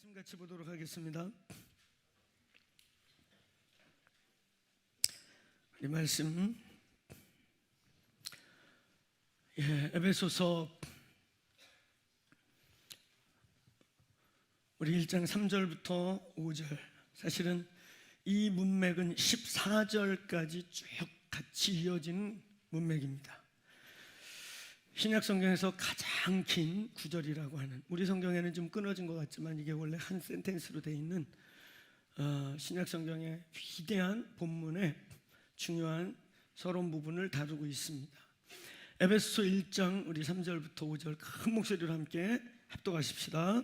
말씀 같이 보도록 하겠습니다. 이 말씀 에베소서 우리 1장 3절부터 5절, 사실은 이 문맥은 14절까지 쭉 같이 이어지는 문맥입니다. 신약 성경에서 가장 긴 구절이라고 하는, 우리 성경에는 좀 끊어진 것 같지만 이게 원래 한 센텐스로 되어 있는 신약 성경의 위대한 본문의 중요한 서론 부분을 다루고 있습니다. 에베소서 1장 우리 3절부터 5절 큰 목소리로 함께 합독하십시다.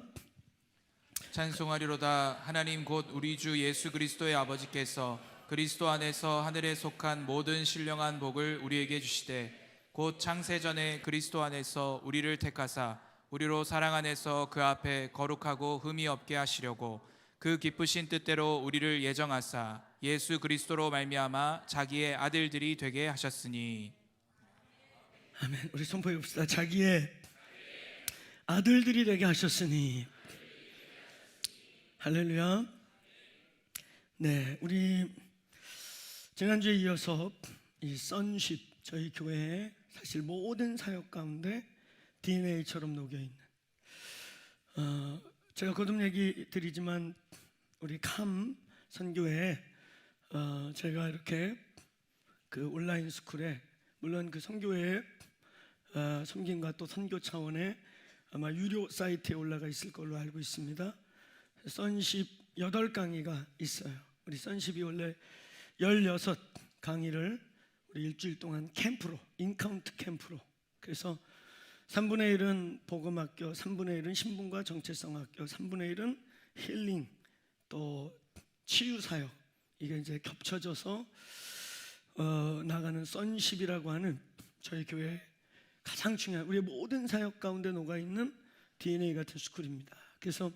찬송하리로다. 하나님 곧 우리 주 예수 그리스도의 아버지께서 그리스도 안에서 하늘에 속한 모든 신령한 복을 우리에게 주시되, 곧 창세전에 그리스도 안에서 우리를 택하사 우리로 사랑 안에서 그 앞에 거룩하고 흠이 없게 하시려고 그 기쁘신 뜻대로 우리를 예정하사 예수 그리스도로 말미암아 자기의 아들들이 되게 하셨으니. 아멘. 우리 선포해 봅시다. 자기의 아들들이 되게 하셨으니. 할렐루야. 네, 우리 지난주에 이어서 이 선십, 저희 교회에 사실 모든 사역 가운데 DNA처럼 녹여있는, 제가 거듭 얘기 드리지만 우리 캄 선교회에 제가 이렇게 그 온라인 스쿨에, 물론 그 선교회의 섬김과 또 선교 차원의 아마 유료 사이트에 올라가 있을 걸로 알고 있습니다. 선십 8강의가 있어요. 우리 선십이 원래 16강의를 우리 일주일 동안 캠프로, 인카운트 캠프로, 그래서 3분의 1은 복음학교, 3분의 1은 신분과 정체성학교, 3분의 1은 힐링, 또 치유사역, 이게 이제 겹쳐져서 나가는 선십이라고 하는 저희 교회의 가장 중요한, 우리의 모든 사역 가운데 녹아있는 DNA 같은 스쿨입니다. 그래서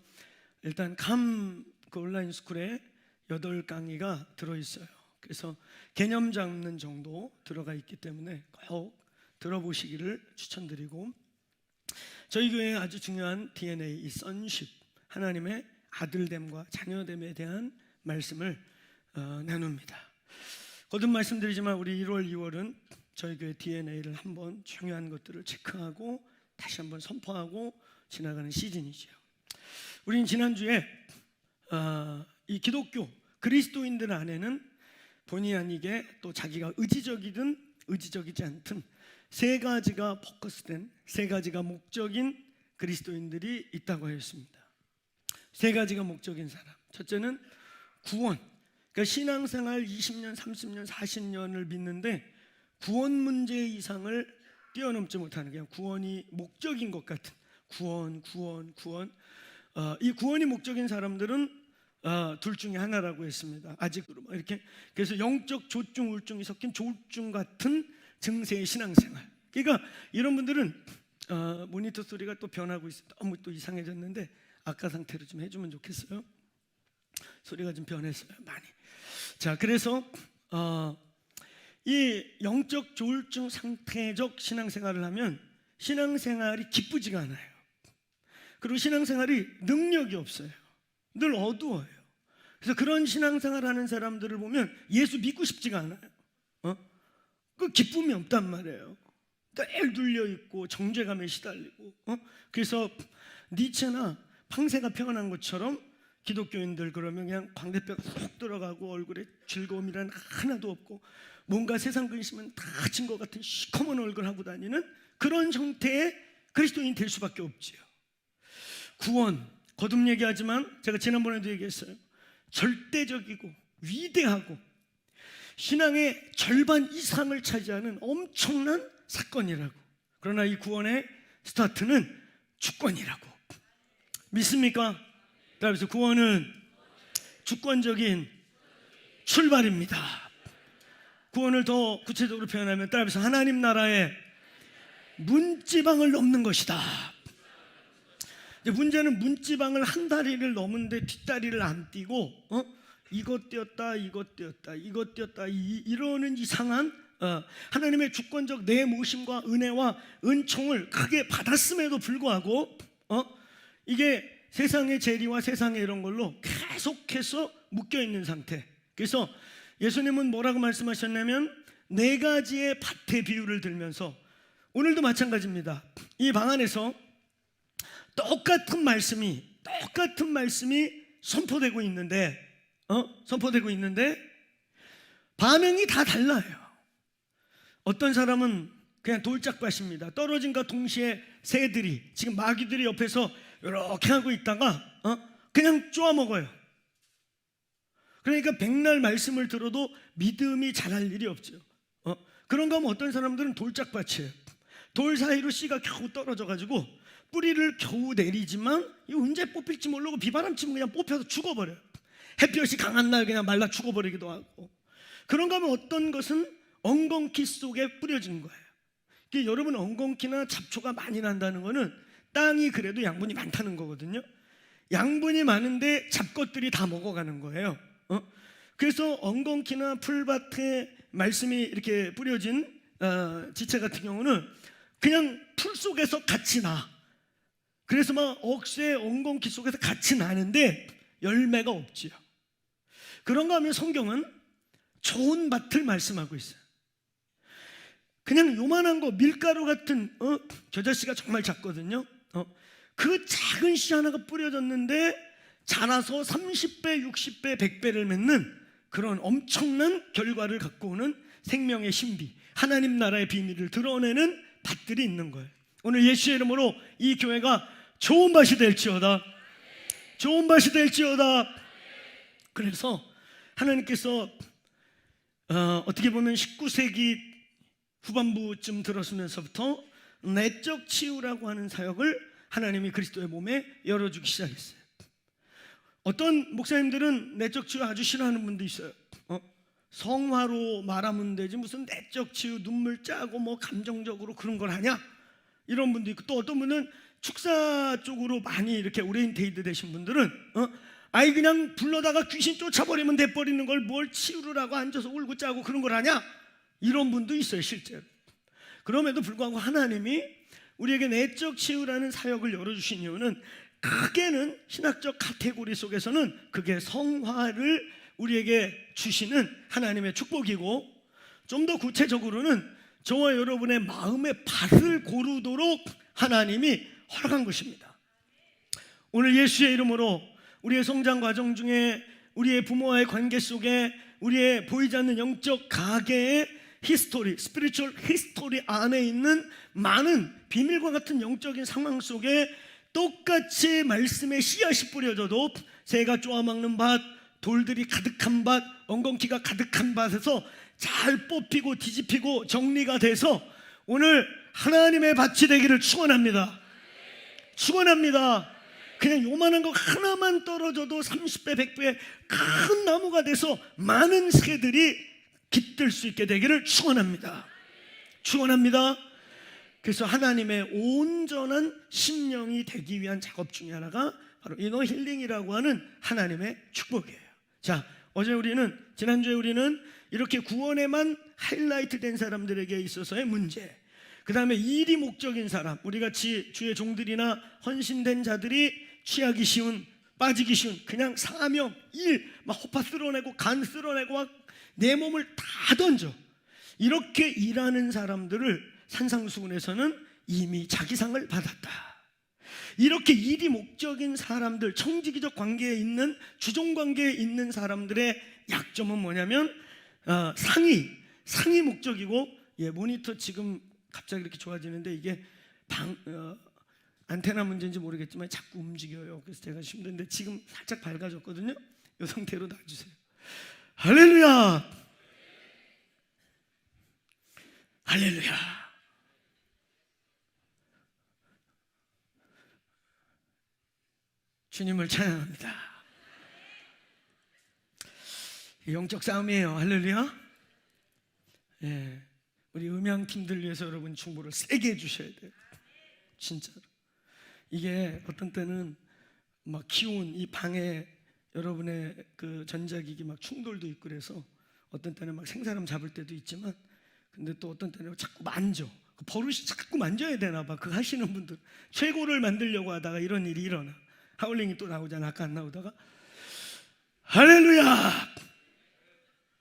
일단 그 온라인 스쿨에 8강의가 들어있어요. 그래서 개념 잡는 정도 들어가 있기 때문에 꼭 들어보시기를 추천드리고, 저희 교회의 아주 중요한 DNA, 이 선십, 하나님의 아들됨과 자녀됨에 대한 말씀을 나눕니다. 거듭 말씀드리지만 우리 1월, 2월은 저희 교회 DNA를 한번 중요한 것들을 체크하고 다시 한번 선포하고 지나가는 시즌이죠. 우린 지난주에 이 기독교 그리스도인들 안에는 본의 아니게 또 자기가 의지적이든 의지적이지 않든 세 가지가 포커스된, 세 가지가 목적인 그리스도인들이 있다고 하였습니다. 세 가지가 목적인 사람, 첫째는 구원. 그러니까 신앙생활 20년, 30년, 40년을 믿는데 구원 문제 이상을 뛰어넘지 못하는, 그냥 구원이 목적인 것 같은 구원. 이 구원이 목적인 사람들은 둘 중에 하나라고 했습니다. 아직으로 이렇게, 그래서 영적 조증, 우울증이 섞인 조울증 같은 증세의 신앙생활. 그러니까 이런 분들은 모니터 소리가 또 변하고 있어요. 너무 또 이상해졌는데 아까 상태로 좀 해주면 좋겠어요. 소리가 좀 변했어요, 많이. 자, 그래서 이 영적 조울증 상태적 신앙생활을 하면 신앙생활이 기쁘지가 않아요. 그리고 신앙생활이 능력이 없어요. 늘 어두워요. 그래서 그런 신앙생활 하는 사람들을 보면 예수 믿고 싶지가 않아요. 그 기쁨이 없단 말이에요. 늘 눌려있고 정죄감에 시달리고. 그래서 니체나 팡세가 표현한 것처럼 기독교인들 그러면 그냥 광대뼈가 푹 들어가고 얼굴에 즐거움이란 하나도 없고 뭔가 세상 근심은 다 진 것 같은 시커먼 얼굴 하고 다니는 그런 형태의 그리스도인이 될 수밖에 없지요. 구원, 거듭 얘기하지만 제가 지난번에도 얘기했어요. 절대적이고 위대하고 신앙의 절반 이상을 차지하는 엄청난 사건이라고. 그러나 이 구원의 스타트는 주권이라고. 믿습니까? 그래서 구원은 주권적인 출발입니다. 구원을 더 구체적으로 표현하면 따라서 하나님 나라의 문지방을 넘는 것이다. 문제는 문지방을 한 다리를 넘은데 뒷다리를 안 띄고 이것 띄었다 이러는 이상한 하나님의 주권적 내모심과 은혜와 은총을 크게 받았음에도 불구하고 이게 세상의 재리와 세상의 이런 걸로 계속해서 묶여 있는 상태. 그래서 예수님은 뭐라고 말씀하셨냐면 네 가지의 밭의 비유를 들면서, 오늘도 마찬가지입니다. 이 방 안에서 똑같은 말씀이 선포되고 있는데 반응이 다 달라요. 어떤 사람은 그냥 돌짝밭입니다. 떨어진과 동시에 새들이, 지금 마귀들이 옆에서 이렇게 하고 있다가 그냥 쪼아 먹어요. 그러니까 백날 말씀을 들어도 믿음이 자랄 일이 없죠. 그런가 하면 어떤 사람들은 돌짝밭이에요. 돌 사이로 씨가 겨우 떨어져가지고 뿌리를 겨우 내리지만 이 언제 뽑힐지 모르고 비바람 치면 그냥 뽑혀서 죽어버려요. 햇볕이 강한 날 그냥 말라 죽어버리기도 하고. 그런가 하면 어떤 것은 엉겅퀴 속에 뿌려진 거예요. 여러분, 엉겅퀴나 잡초가 많이 난다는 거는 땅이 그래도 양분이 많다는 거거든요. 양분이 많은데 잡것들이 다 먹어가는 거예요. 그래서 엉겅퀴나 풀밭에 말씀이 이렇게 뿌려진 지체 같은 경우는 그냥 풀 속에서 같이 나. 그래서 막 억새 엉겅퀴 속에서 같이 나는데 열매가 없지요. 그런가 하면 성경은 좋은 밭을 말씀하고 있어요. 그냥 요만한 거, 밀가루 같은 겨자씨가 정말 작거든요. 그 작은 씨 하나가 뿌려졌는데 자라서 30배, 60배, 100배를 맺는 그런 엄청난 결과를 갖고 오는 생명의 신비, 하나님 나라의 비밀을 드러내는 밭들이 있는 거예요. 오늘 예수의 이름으로 이 교회가 좋은 밭이 될지어다. 좋은 밭이 될지어다. 그래서 하나님께서 어떻게 보면 19세기 후반부쯤 들었으면서부터 내적 치유라고 하는 사역을 하나님이 그리스도의 몸에 열어주기 시작했어요. 어떤 목사님들은 내적 치유 아주 싫어하는 분도 있어요. 성화로 말하면 되지 무슨 내적 치유, 눈물 짜고 뭐 감정적으로 그런 걸 하냐, 이런 분도 있고, 또 어떤 분은 축사 쪽으로 많이 이렇게 오리엔테이드 되신 분들은 아이 그냥 불러다가 귀신 쫓아버리면 돼버리는 걸 뭘 치유를 하고 앉아서 울고 짜고 그런 걸 하냐, 이런 분도 있어요 실제로. 그럼에도 불구하고 하나님이 우리에게 내적 치유라는 사역을 열어주신 이유는, 크게는 신학적 카테고리 속에서는 그게 성화를 우리에게 주시는 하나님의 축복이고, 좀 더 구체적으로는 저와 여러분의 마음의 밭을 고르도록 하나님이 허락한 것입니다. 오늘 예수의 이름으로 우리의 성장 과정 중에, 우리의 부모와의 관계 속에, 우리의 보이지 않는 영적 가계의 히스토리, 스피리추얼 히스토리 안에 있는 많은 비밀과 같은 영적인 상황 속에 똑같이 말씀의 씨앗이 뿌려져도 새가 쪼아먹는 밭, 돌들이 가득한 밭, 엉겅퀴가 가득한 밭에서 잘 뽑히고 뒤집히고 정리가 돼서 오늘 하나님의 밭이 되기를 축원합니다. 축원합니다. 그냥 요만한 거 하나만 떨어져도 30배, 100배 큰 나무가 돼서 많은 새들이 깃들 수 있게 되기를 축원합니다. 축원합니다. 그래서 하나님의 온전한 심령이 되기 위한 작업 중에 하나가 바로 이너 힐링이라고 하는 하나님의 축복이에요. 자, 지난주에 우리는 이렇게 구원에만 하이라이트 된 사람들에게 있어서의 문제, 그 다음에 일이 목적인 사람, 우리같이 주의 종들이나 헌신된 자들이 취하기 쉬운, 빠지기 쉬운, 그냥 사명, 일, 막 허파 쓸어내고 간 쓸어내고 막 내 몸을 다 던져, 이렇게 일하는 사람들을 산상수훈에서는 이미 자기상을 받았다. 이렇게 일이 목적인 사람들, 청지기적 관계에 있는, 주종관계에 있는 사람들의 약점은 뭐냐면 상이 목적이고, 모니터 지금 갑자기 이렇게 좋아지는데 이게 안테나 문제인지 모르겠지만 자꾸 움직여요. 그래서 제가 힘든데 지금 살짝 밝아졌거든요. 이 상태로 놔주세요. 할렐루야, 할렐루야. 주님을 찬양합니다. 영적 싸움이에요. 할렐루야. 우리 음향팀들 위해서 여러분 중보를 세게 해주셔야 돼요. 진짜로. 이게 어떤 때는 막 기온, 이 방에 여러분의 그 전자기기 막 충돌도 있고, 그래서 어떤 때는 막 생사람 잡을 때도 있지만, 근데 또 어떤 때는 자꾸 만져. 버릇이 자꾸 만져야 되나 봐. 그거 하시는 분들 최고를 만들려고 하다가 이런 일이 일어나. 하울링이 또 나오잖아. 아까 안 나오다가. 할렐루야.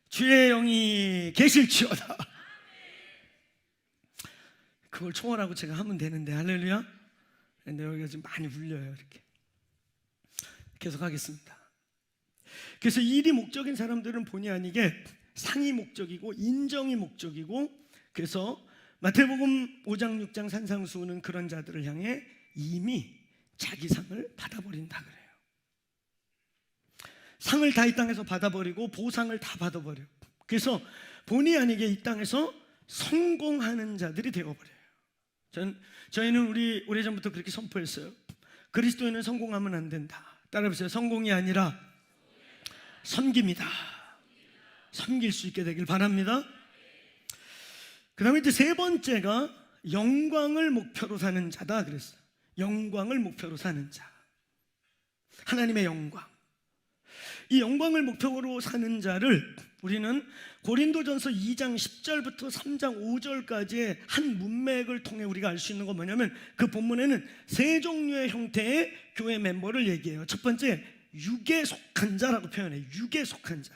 주의 영이 계실지어다. 그걸 초월하고 제가 하면 되는데. 할렐루야. 근데 여기가 좀 많이 울려요. 이렇게 계속 하겠습니다. 그래서 일이 목적인 사람들은 본의 아니게 상이 목적이고 인정이 목적이고, 그래서 마태복음 5장 6장 산상수훈은 그런 자들을 향해 이미 자기 상을 받아버린다 그래요. 상을 다 이 땅에서 받아버리고 보상을 다 받아버려요. 그래서 본의 아니게 이 땅에서 성공하는 자들이 되어버려요. 저희는 우리 오래전부터 그렇게 선포했어요. 그리스도인은 성공하면 안 된다. 따라해보세요. 성공이 아니라 섬깁니다. 섬길 수 있게 되길 바랍니다. 그 다음에 이제 세 번째가 영광을 목표로 사는 자다 그랬어요. 영광을 목표로 사는 자, 하나님의 영광. 이 영광을 목표로 사는 자를 우리는 고린도전서 2장 10절부터 3장 5절까지의 한 문맥을 통해 우리가 알 수 있는 건 뭐냐면, 그 본문에는 세 종류의 형태의 교회 멤버를 얘기해요. 첫 번째, 육에 속한 자라고 표현해요. 육에 속한 자.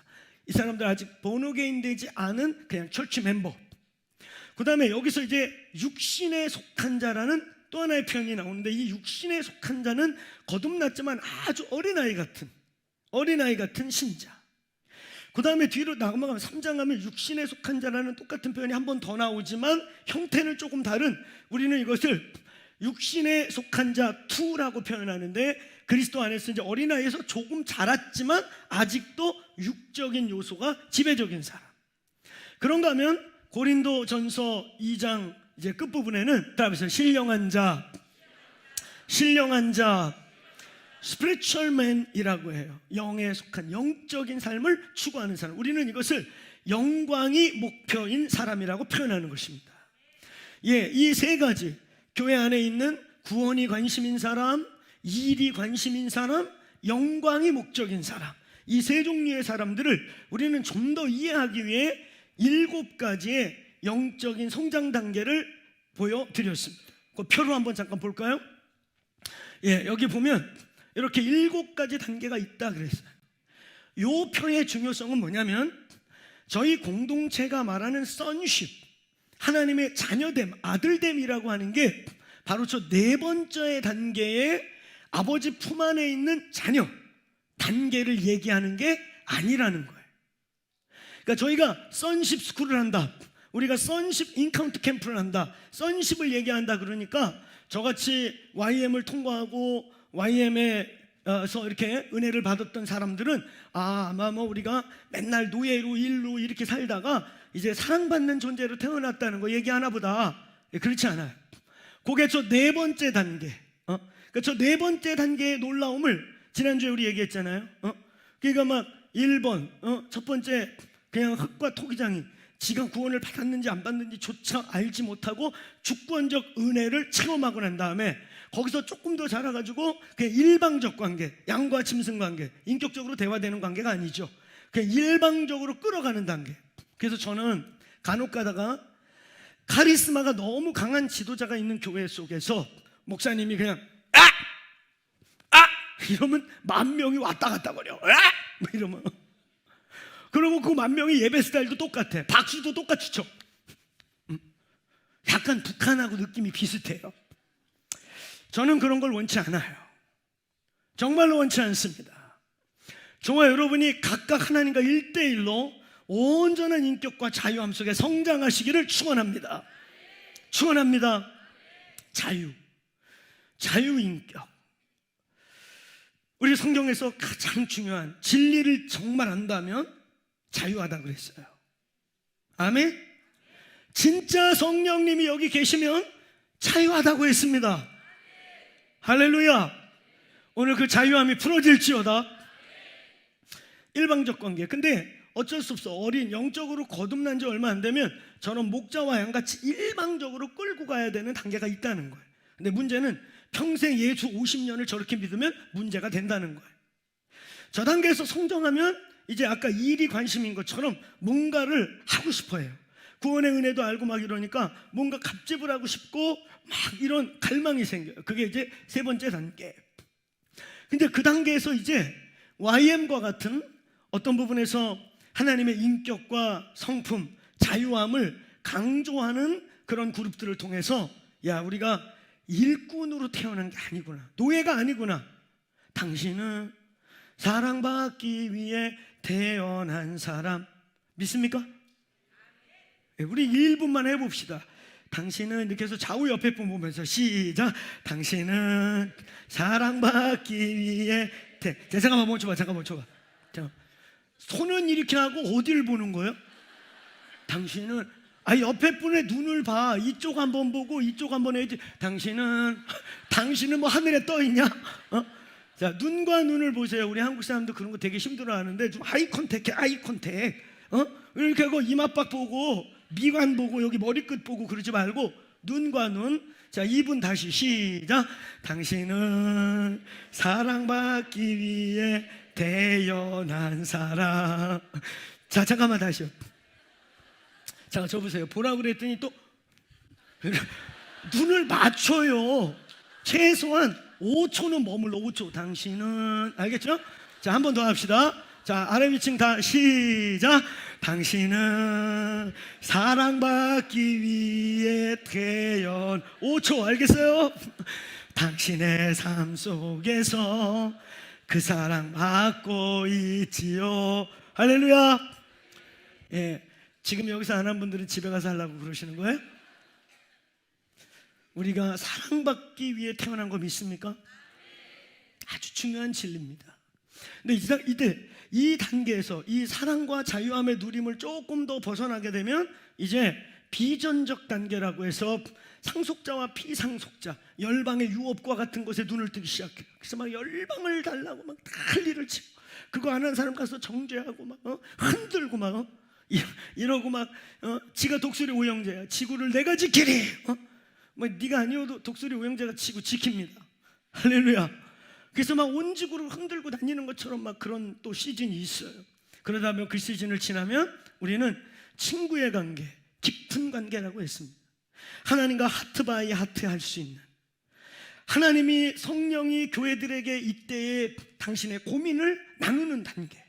이 사람들 아직 본어게인 되지 않은 그냥 철치 멤버. 그 다음에 여기서 이제 육신에 속한 자라는 또 하나의 표현이 나오는데, 이 육신에 속한 자는 거듭났지만 아주 어린아이 같은 신자. 그 다음에 뒤로 넘어가면 3장 가면 육신에 속한 자라는 똑같은 표현이 한 번 더 나오지만 형태는 조금 다른, 우리는 이것을 육신에 속한 자 2라고 표현하는데, 그리스도 안에서 이제 어린아이에서 조금 자랐지만 아직도 육적인 요소가 지배적인 사람. 그런가 하면 고린도전서 2장 이제 끝부분에는 따라서 신령한 자, spiritual man이라고 해요. 영에 속한 영적인 삶을 추구하는 사람. 우리는 이것을 영광이 목표인 사람이라고 표현하는 것입니다. 예, 이 세 가지, 교회 안에 있는 구원이 관심인 사람, 일이 관심인 사람, 영광이 목적인 사람, 이 세 종류의 사람들을 우리는 좀 더 이해하기 위해 7가지의 영적인 성장 단계를 보여드렸습니다. 그 표로 한번 잠깐 볼까요? 예, 여기 보면 이렇게 7가지 단계가 있다 그랬어요. 이 표의 중요성은 뭐냐면, 저희 공동체가 말하는 sonship, 하나님의 자녀됨, 아들됨이라고 하는 게 바로 저 4번째 단계의 아버지 품 안에 있는 자녀 단계를 얘기하는 게 아니라는 거예요. 그러니까 저희가 sonship 스쿨을 한다, 우리가 sonship 인카운트 캠프를 한다, sonship을 얘기한다 그러니까 저같이 YM을 통과하고 YM에서 이렇게 은혜를 받았던 사람들은 아마 우리가 맨날 노예로 일로 이렇게 살다가 이제 사랑받는 존재로 태어났다는 거 얘기하나 보다. 그렇지 않아요. 그게 저 4번째 단계. 그러니까 저 4번째 단계의 놀라움을 지난주에 우리 얘기했잖아요. 그러니까 막 1번 첫 번째 그냥 흙과 토기장이 지가 구원을 받았는지 안 받는지조차 알지 못하고 주권적 은혜를 체험하고 난 다음에 거기서 조금 더 자라가지고 그냥 일방적 관계, 양과 짐승 관계, 인격적으로 대화되는 관계가 아니죠. 그냥 일방적으로 끌어가는 단계. 그래서 저는 간혹 가다가 카리스마가 너무 강한 지도자가 있는 교회 속에서 목사님이 그냥 이러면 10,000명이 왔다 갔다 거려. 뭐 이러면, 그리고 그 10,000명이 예배 스타일도 똑같아. 박수도 똑같이 쳐. 약간 북한하고 느낌이 비슷해요. 저는 그런 걸 원치 않아요. 정말로 원치 않습니다. 저와 여러분이 각각 하나님과 1대1로 온전한 인격과 자유함 속에 성장하시기를 축원합니다. 축원합니다. 자유인격. 우리 성경에서 가장 중요한 진리를 정말 안다면 자유하다 그랬어요. 아멘. 진짜 성령님이 여기 계시면 자유하다고 했습니다. 할렐루야. 오늘 그 자유함이 풀어질지어다. 일방적 관계. 근데 어쩔 수 없어. 어린 영적으로 거듭난 지 얼마 안 되면 저런 목자와 양같이 일방적으로 끌고 가야 되는 단계가 있다는 거예요. 근데 문제는 평생 예수 50년을 저렇게 믿으면 문제가 된다는 거예요. 저 단계에서 성장하면 이제 아까 일이 관심인 것처럼 뭔가를 하고 싶어 해요. 구원의 은혜도 알고 막 이러니까 뭔가 갑집을 하고 싶고 막 이런 갈망이 생겨요. 그게 이제 3번째 단계. 근데 그 단계에서 이제 YM과 같은 어떤 부분에서 하나님의 인격과 성품, 자유함을 강조하는 그런 그룹들을 통해서 야, 우리가 일꾼으로 태어난 게 아니구나, 노예가 아니구나, 당신은 사랑받기 위해 태어난 사람, 믿습니까? 우리 1분만 해봅시다. 당신은, 이렇게 해서 좌우 옆에 분 보면서 시작. 당신은 사랑받기 위해 자, 잠깐만 멈춰봐. 자, 손은 이렇게 하고 어디를 보는 거예요? 당신은, 옆에 분의 눈을 봐. 이쪽 한번 보고 이쪽 한번 해야지. 당신은 뭐 하늘에 떠 있냐? 자, 눈과 눈을 보세요. 우리 한국 사람도 그런 거 되게 힘들어하는데 좀 아이 컨택. 이렇게 하고 이마박 보고 미간 보고 여기 머리끝 보고 그러지 말고 눈과 눈. 자, 2분 다시 시작. 당신은 사랑받기 위해 태어난 사람. 자, 잠깐만 다시요. 자, 저 보세요. 보라고 그랬더니 또 눈을 맞춰요. 최소한 5초는 머물러. 5초. 당신은, 알겠죠? 자, 한 번 더 합시다. 자, 아래 위층 다 시작. 당신은 사랑받기 위해 태어난 5초. 알겠어요? 당신의 삶 속에서 그 사랑 받고 있지요. 할렐루야. 예, 지금 여기서 안 한 분들은 집에 가서 하려고 그러시는 거예요? 우리가 사랑받기 위해 태어난 거 믿습니까? 아주 중요한 진리입니다. 근데 이때 이 단계에서 이 사랑과 자유함의 누림을 조금 더 벗어나게 되면 이제 비전적 단계라고 해서 상속자와 피상속자, 열방의 유업과 같은 것에 눈을 뜨기 시작해요. 그래서 막 열방을 달라고 막 난리를 치고, 그거 안 한 사람 가서 정죄하고 막 흔들고 막 이러고 막 지가 독수리 오형제야. 지구를 내가 지키리. 뭐 네가 아니어도 독수리 오형제가 지구 지킵니다. 할렐루야. 그래서 막 온 지구를 흔들고 다니는 것처럼 막 그런 또 시즌이 있어요. 그러다 보면 그 시즌을 지나면 우리는 친구의 관계, 깊은 관계라고 했습니다. 하나님과 하트 바이 하트 할 수 있는, 하나님이 성령이 교회들에게 이때의 당신의 고민을 나누는 단계.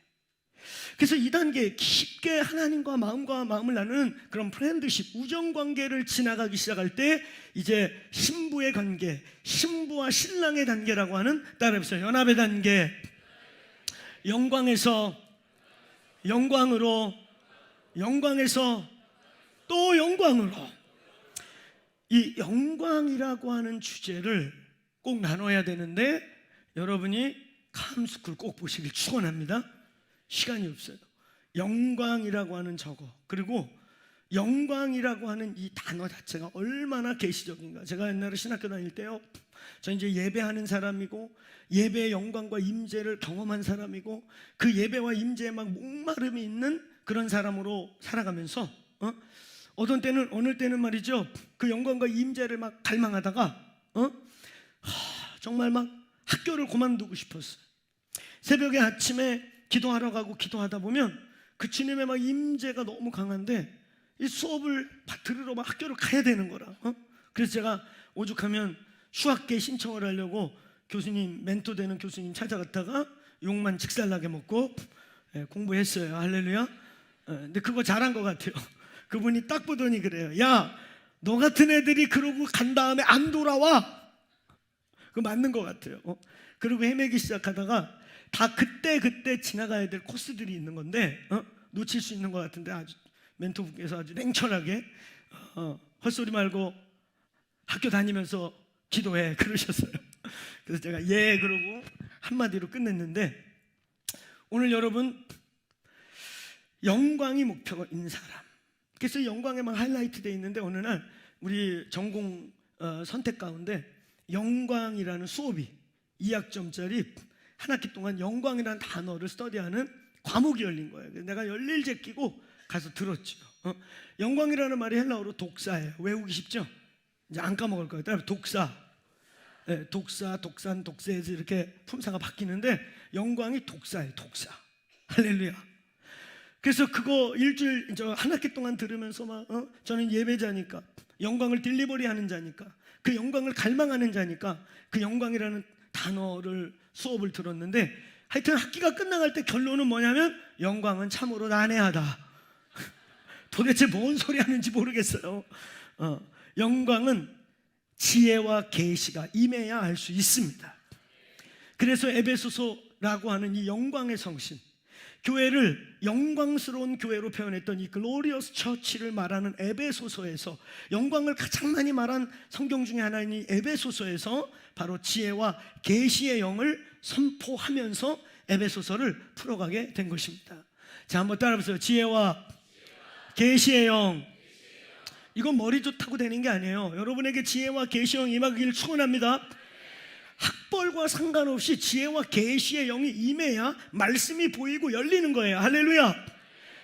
그래서 이 단계에 깊게 하나님과 마음을 나누는 그런 프렌드십, 우정관계를 지나가기 시작할 때 이제 신부의 관계, 신부와 신랑의 단계라고 하는, 따라해보세요. 연합의 단계. 영광에서 영광으로, 영광에서 또 영광으로. 이 영광이라고 하는 주제를 꼭 나눠야 되는데 여러분이 캄스쿨 꼭 보시길 축원합니다. 시간이 없어요. 영광이라고 하는 저거, 그리고 영광이라고 하는 이 단어 자체가 얼마나 계시적인가. 제가 옛날에 신학교 다닐 때요, 저 이제 예배하는 사람이고 예배의 영광과 임재를 경험한 사람이고 그 예배와 임재에 막 목마름이 있는 그런 사람으로 살아가면서 어떤 때는, 어느 때는 말이죠, 그 영광과 임재를 막 갈망하다가 정말 막 학교를 그만두고 싶었어요. 새벽에 아침에 기도하러 가고 기도하다 보면 그 주님의 막 임재가 너무 강한데 이 수업을 들으러 막 학교를 가야 되는 거라. 그래서 제가 오죽하면 휴학계 신청을 하려고 교수님, 멘토 되는 교수님 찾아갔다가 욕만 직살나게 먹고 공부했어요. 할렐루야. 근데 그거 잘한 것 같아요. 그분이 딱 보더니 그래요. 야, 너 같은 애들이 그러고 간 다음에 안 돌아와. 그거 맞는 것 같아요. 그리고 헤매기 시작하다가 다 그때 지나가야 될 코스들이 있는 건데 놓칠 수 있는 것 같은데 아주 멘토분께서 아주 냉철하게 헛소리 말고 학교 다니면서 기도해 그러셨어요. 그래서 제가 예 그러고 한마디로 끝냈는데, 오늘 여러분 영광이 목표가 있는 사람, 그래서 영광에만 하이라이트 되어 있는데 어느 날 우리 전공 선택 가운데 영광이라는 수업이 2학점짜리 한 학기 동안 영광이라는 단어를 스터디하는 과목이 열린 거예요. 그래서 내가 열일 제끼고 가서 들었죠. 영광이라는 말이 헬라어로 독사예요. 외우기 쉽죠? 이제 안 까먹을 거예요. 따라서 독사, 독사, 독산, 독세에서 이렇게 품사가 바뀌는데 영광이 독사예요. 독사. 할렐루야. 그래서 그거 일주일 한 학기 동안 들으면서 막 저는 예배자니까, 영광을 딜리버리하는 자니까, 그 영광을 갈망하는 자니까 그 영광이라는 단어를 수업을 들었는데 하여튼 학기가 끝나갈 때 결론은 뭐냐면 영광은 참으로 난해하다. 도대체 뭔 소리 하는지 모르겠어요. 영광은 지혜와 계시가 임해야 알 수 있습니다. 그래서 에베소서라고 하는 이 영광의 성신, 교회를 영광스러운 교회로 표현했던 이 글로리어스 처치를 말하는 에베소서에서 영광을 가장 많이 말한 성경 중에 하나인 이 에베소서에서 바로 지혜와 계시의 영을 선포하면서 에베소서를 풀어가게 된 것입니다. 자, 한번 따라해보세요. 지혜와 계시의 영. 이건 머리 좋다고 되는 게 아니에요. 여러분에게 지혜와 계시의 영이 임하기를 축원합니다. 학벌과 상관없이 지혜와 계시의 영이 임해야 말씀이 보이고 열리는 거예요. 할렐루야.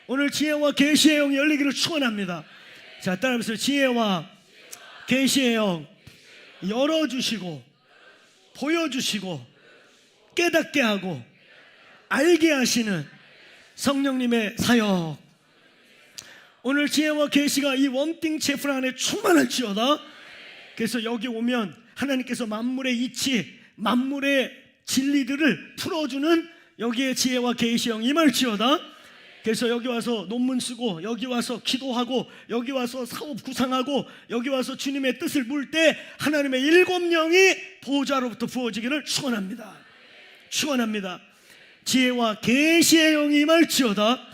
오늘 지혜와 계시의 영이 열리기를 축원합니다. 자, 따라해보세요. 지혜와 계시의 영 열어주시고 보여주시고 깨닫게 하고 알게 하시는 성령님의 사역. 오늘 지혜와 계시가 이 원띵 채플 안에 충만할지어다. 그래서 여기 오면 하나님께서 만물의 이치, 만물의 진리들을 풀어주는 여기에 지혜와 계시의 영이 임할지어다. 그래서 여기 와서 논문 쓰고, 여기 와서 기도하고, 여기 와서 사업 구상하고, 여기 와서 주님의 뜻을 물 때 하나님의 일곱 영이 보좌로부터 부어지기를 축원합니다. 축원합니다. 지혜와 계시의 영이 임할지어다.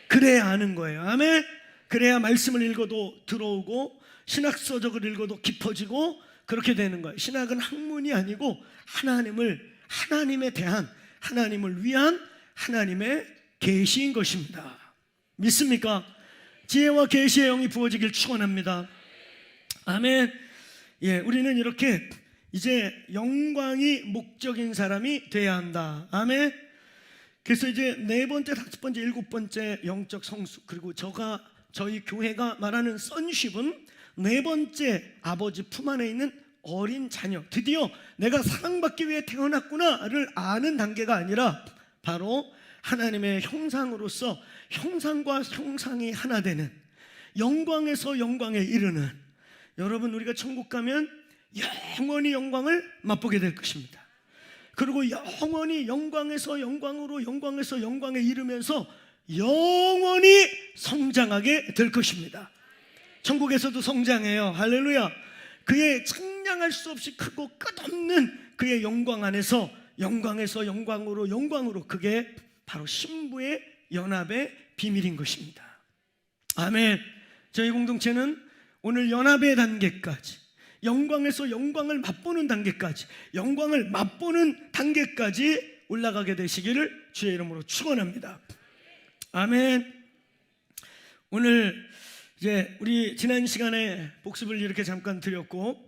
그래야 아는 거예요. 아멘. 그래야 말씀을 읽어도 들어오고 신학서적을 읽어도 깊어지고 그렇게 되는 거예요. 신학은 학문이 아니고 하나님에 대한, 하나님을 위한 하나님의 계시인 것입니다. 믿습니까? 지혜와 계시의 영이 부어지길 축원합니다. 아멘. 예, 우리는 이렇게 이제 영광이 목적인 사람이 돼야 한다. 아멘. 그래서 이제 네 번째, 다섯 번째, 일곱 번째 영적 성수, 그리고 저희 교회가 말하는 선십은 네 번째 아버지 품 안에 있는 어린 자녀, 드디어 내가 사랑받기 위해 태어났구나를 아는 단계가 아니라 바로 하나님의 형상으로서 형상과 형상이 하나 되는, 영광에서 영광에 이르는, 여러분 우리가 천국 가면 영원히 영광을 맛보게 될 것입니다. 그리고 영원히 영광에서 영광으로, 영광에서 영광에 이르면서 영원히 성장하게 될 것입니다. 천국에서도 성장해요. 할렐루야. 그의 측량할 수 없이 크고 끝없는 그의 영광 안에서 영광에서 영광으로, 영광으로, 그게 바로 신부의 연합의 비밀인 것입니다. 아멘. 저희 공동체는 오늘 연합의 단계까지, 영광에서 영광을 맛보는 단계까지, 영광을 맛보는 단계까지 올라가게 되시기를 주의 이름으로 축원합니다. 아멘. 오늘 이제 우리 지난 시간에 복습을 이렇게 잠깐 드렸고,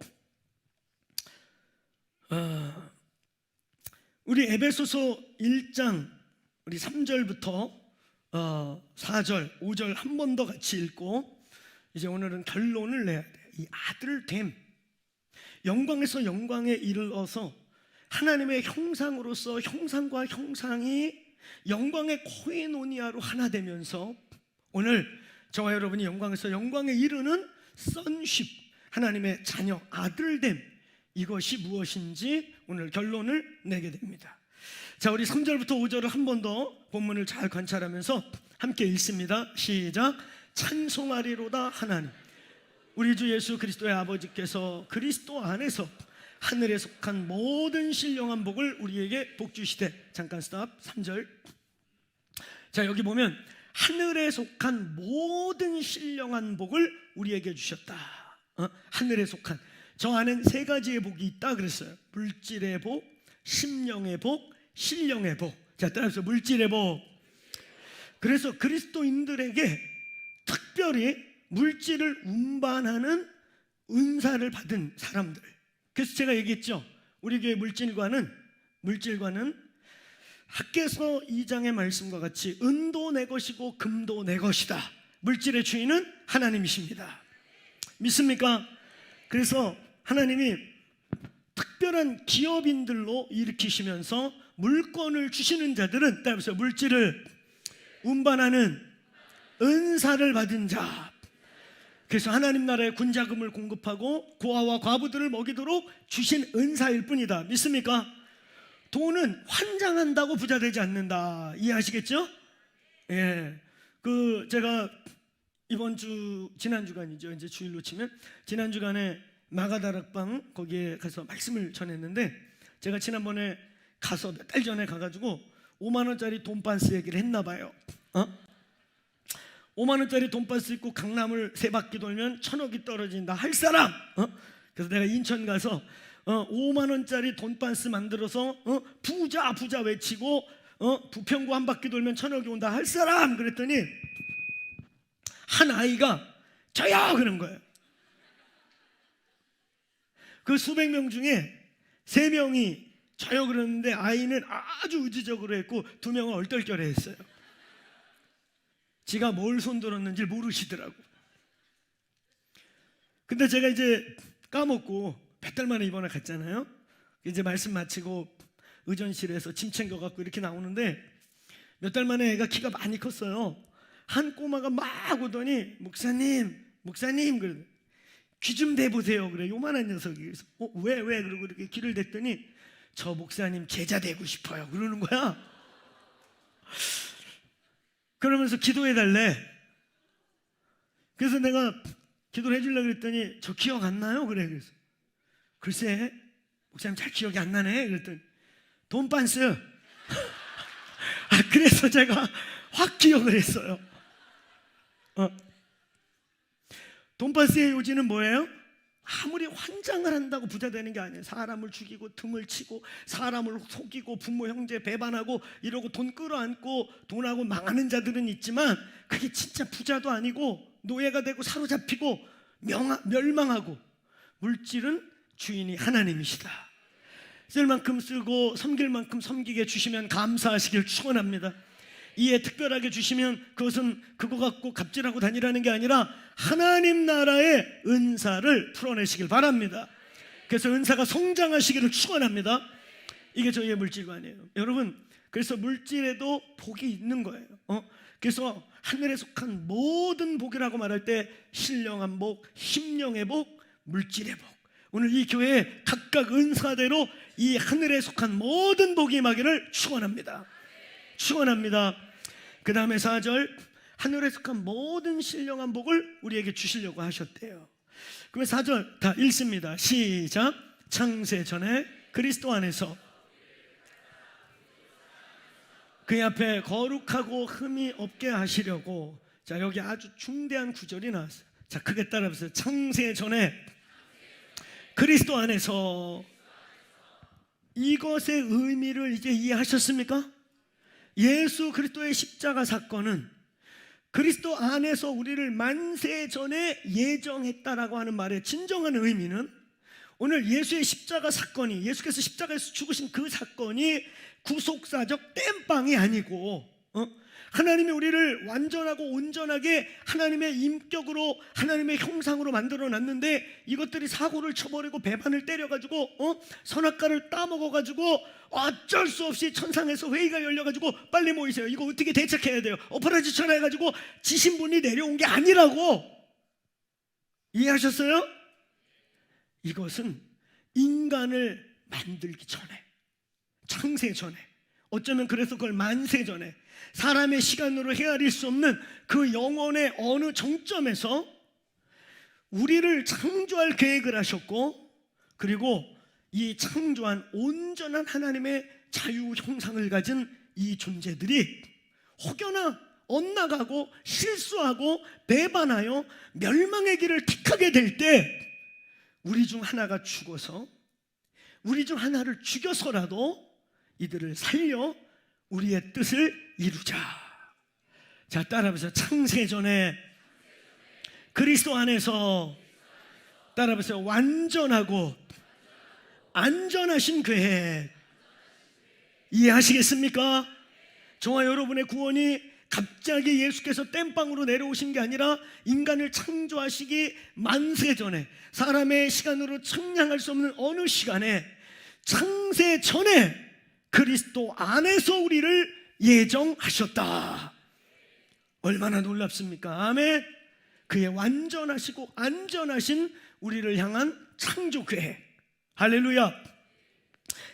우리 에베소서 1장 우리 3절부터 4절, 5절 한 번 더 같이 읽고 이제 오늘은 결론을 내야 돼요. 이 아들됨, 영광에서 영광에 이르러서 하나님의 형상으로서 형상과 형상이 영광의 코에노니아로 하나 되면서 오늘 저와 여러분이 영광에서 영광에 이르는 선십, 하나님의 자녀, 아들됨, 이것이 무엇인지 오늘 결론을 내게 됩니다. 자, 우리 3절부터 5절을 한 번 더 본문을 잘 관찰하면서 함께 읽습니다. 시작. 찬송하리로다 하나님, 우리 주 예수 그리스도의 아버지께서 그리스도 안에서 하늘에 속한 모든 신령한 복을 우리에게 복주시되. 잠깐 스탑. 3절. 자, 여기 보면 하늘에 속한 모든 신령한 복을 우리에게 주셨다. 하늘에 속한, 저 안엔 세 가지의 복이 있다 그랬어요. 물질의 복, 심령의 복, 신령의 복. 자, 따라서 물질의 복. 그래서 그리스도인들에게 특별히 물질을 운반하는 은사를 받은 사람들. 그래서 제가 얘기했죠. 우리 교회 물질관은 학개서 2장의 말씀과 같이 은도 내 것이고 금도 내 것이다. 물질의 주인은 하나님이십니다. 믿습니까? 그래서 하나님이 특별한 기업인들로 일으키시면서 물건을 주시는 자들은, 따라서 물질을 운반하는 은사를 받은 자. 그래서 하나님 나라의 군자금을 공급하고 고아와 과부들을 먹이도록 주신 은사일 뿐이다. 믿습니까? 돈은 환장한다고 부자 되지 않는다. 이해하시겠죠? 예. 제가 지난 주간이죠. 이제 주일로 치면 지난 주간에 마가다락방 거기에 가서 말씀을 전했는데, 제가 지난번에 가서 몇 달 전에 가가지고 5만 원짜리 돈반스 얘기를 했나 봐요. 5만 원짜리 돈반스 입고 강남을 3바퀴 돌면 1,000억이 떨어진다 할 사람. 그래서 내가 인천 가서 5만 원짜리 돈반스 만들어서 부자 외치고 부평구 한 바퀴 돌면 1,000억이 온다 할 사람. 그랬더니 한 아이가 저요 그런 거예요. 그 수백 명 중에 3명이 저요 그러는데 아이는 아주 의지적으로 했고 2명은 얼떨결에 했어요. 지가 뭘 손들었는지 모르시더라고. 근데 제가 이제 까먹고 몇 달 만에 이번에 갔잖아요. 이제 말씀 마치고 의전실에서 짐 챙겨갖고 이렇게 나오는데, 몇 달 만에 애가 키가 많이 컸어요. 한 꼬마가 막 오더니 목사님 그래, 귀 좀 대보세요. 그래, 요만한 녀석이. 그래서 왜 그러고 이렇게 귀를 댔더니 저 목사님 제자 되고 싶어요 그러는 거야. 그러면서 기도해달래. 그래서 내가 기도를 해주려고 그랬더니 저 기억 안 나요? 그래. 그래서 글쎄 목사님 잘 기억이 안 나네. 그랬더니 돈반스. 그래서 제가 확 기억을 했어요. 돈반스의 요지는 뭐예요? 아무리 환장을 한다고 부자 되는 게 아니에요. 사람을 죽이고 틈을 치고 사람을 속이고 부모 형제 배반하고 이러고 돈 끌어안고 돈하고 망하는 자들은 있지만, 그게 진짜 부자도 아니고 노예가 되고 사로잡히고 멸망하고. 물질은 주인이 하나님이시다. 쓸 만큼 쓰고 섬길 만큼 섬기게 주시면 감사하시길 축원합니다. 이에 특별하게 주시면 그것은 그거 갖고 갑질하고 다니라는 게 아니라 하나님 나라의 은사를 풀어내시길 바랍니다. 그래서 은사가 성장하시기를 축원합니다. 이게 저희의 물질관이에요. 여러분, 그래서 물질에도 복이 있는 거예요. 그래서 하늘에 속한 모든 복이라고 말할 때 신령한 복, 심령의 복, 물질의 복. 오늘 이 교회에 각각 은사대로 이 하늘에 속한 모든 복이 임하기를 축원합니다. 축원합니다. 그 다음에 4절, 하늘에 속한 모든 신령한 복을 우리에게 주시려고 하셨대요. 그러면 4절 다 읽습니다. 시작. 창세 전에 그리스도 안에서 그의 앞에 거룩하고 흠이 없게 하시려고. 자, 여기 아주 중대한 구절이 나왔어요. 자, 크게 따라해보세요. 창세 전에 그리스도 안에서. 이것의 의미를 이제 이해하셨습니까? 예수 그리스도의 십자가 사건은 그리스도 안에서 우리를 만세 전에 예정했다라고 하는 말의 진정한 의미는, 오늘 예수의 십자가 사건이, 예수께서 십자가에서 죽으신 그 사건이 구속사적 땜빵이 아니고, 하나님이 우리를 완전하고 온전하게 하나님의 인격으로 하나님의 형상으로 만들어 놨는데, 이것들이 사고를 쳐버리고 배반을 때려가지고 선악과를 따먹어가지고 어쩔 수 없이 천상에서 회의가 열려가지고 빨리 모이세요, 이거 어떻게 대책해야 돼요, 엎어라지쳐라 해가지고 지신분이 내려온 게 아니라고. 이해하셨어요? 이것은 인간을 만들기 전에, 창세 전에, 어쩌면 그래서 그걸 만세 전에, 사람의 시간으로 헤아릴 수 없는 그 영혼의 어느 정점에서 우리를 창조할 계획을 하셨고, 그리고 이 창조한 온전한 하나님의 자유 형상을 가진 이 존재들이 혹여나 엇나가고 실수하고 배반하여 멸망의 길을 택하게 될 때, 우리 중 하나가 죽어서, 우리 중 하나를 죽여서라도 이들을 살려 우리의 뜻을 이루자. 자, 따라해보세요. 창세 전에 그리스도 안에서. 따라해보세요. 완전하고 안전하신 계획. 이해하시겠습니까? 저와 여러분의 구원이 갑자기 예수께서 땜빵으로 내려오신 게 아니라 인간을 창조하시기 만세 전에, 사람의 시간으로 측량할 수 없는 어느 시간에, 창세 전에 그리스도 안에서 우리를 예정하셨다. 얼마나 놀랍습니까? 아멘. 그의 완전하시고 안전하신 우리를 향한 창조 계획. 할렐루야.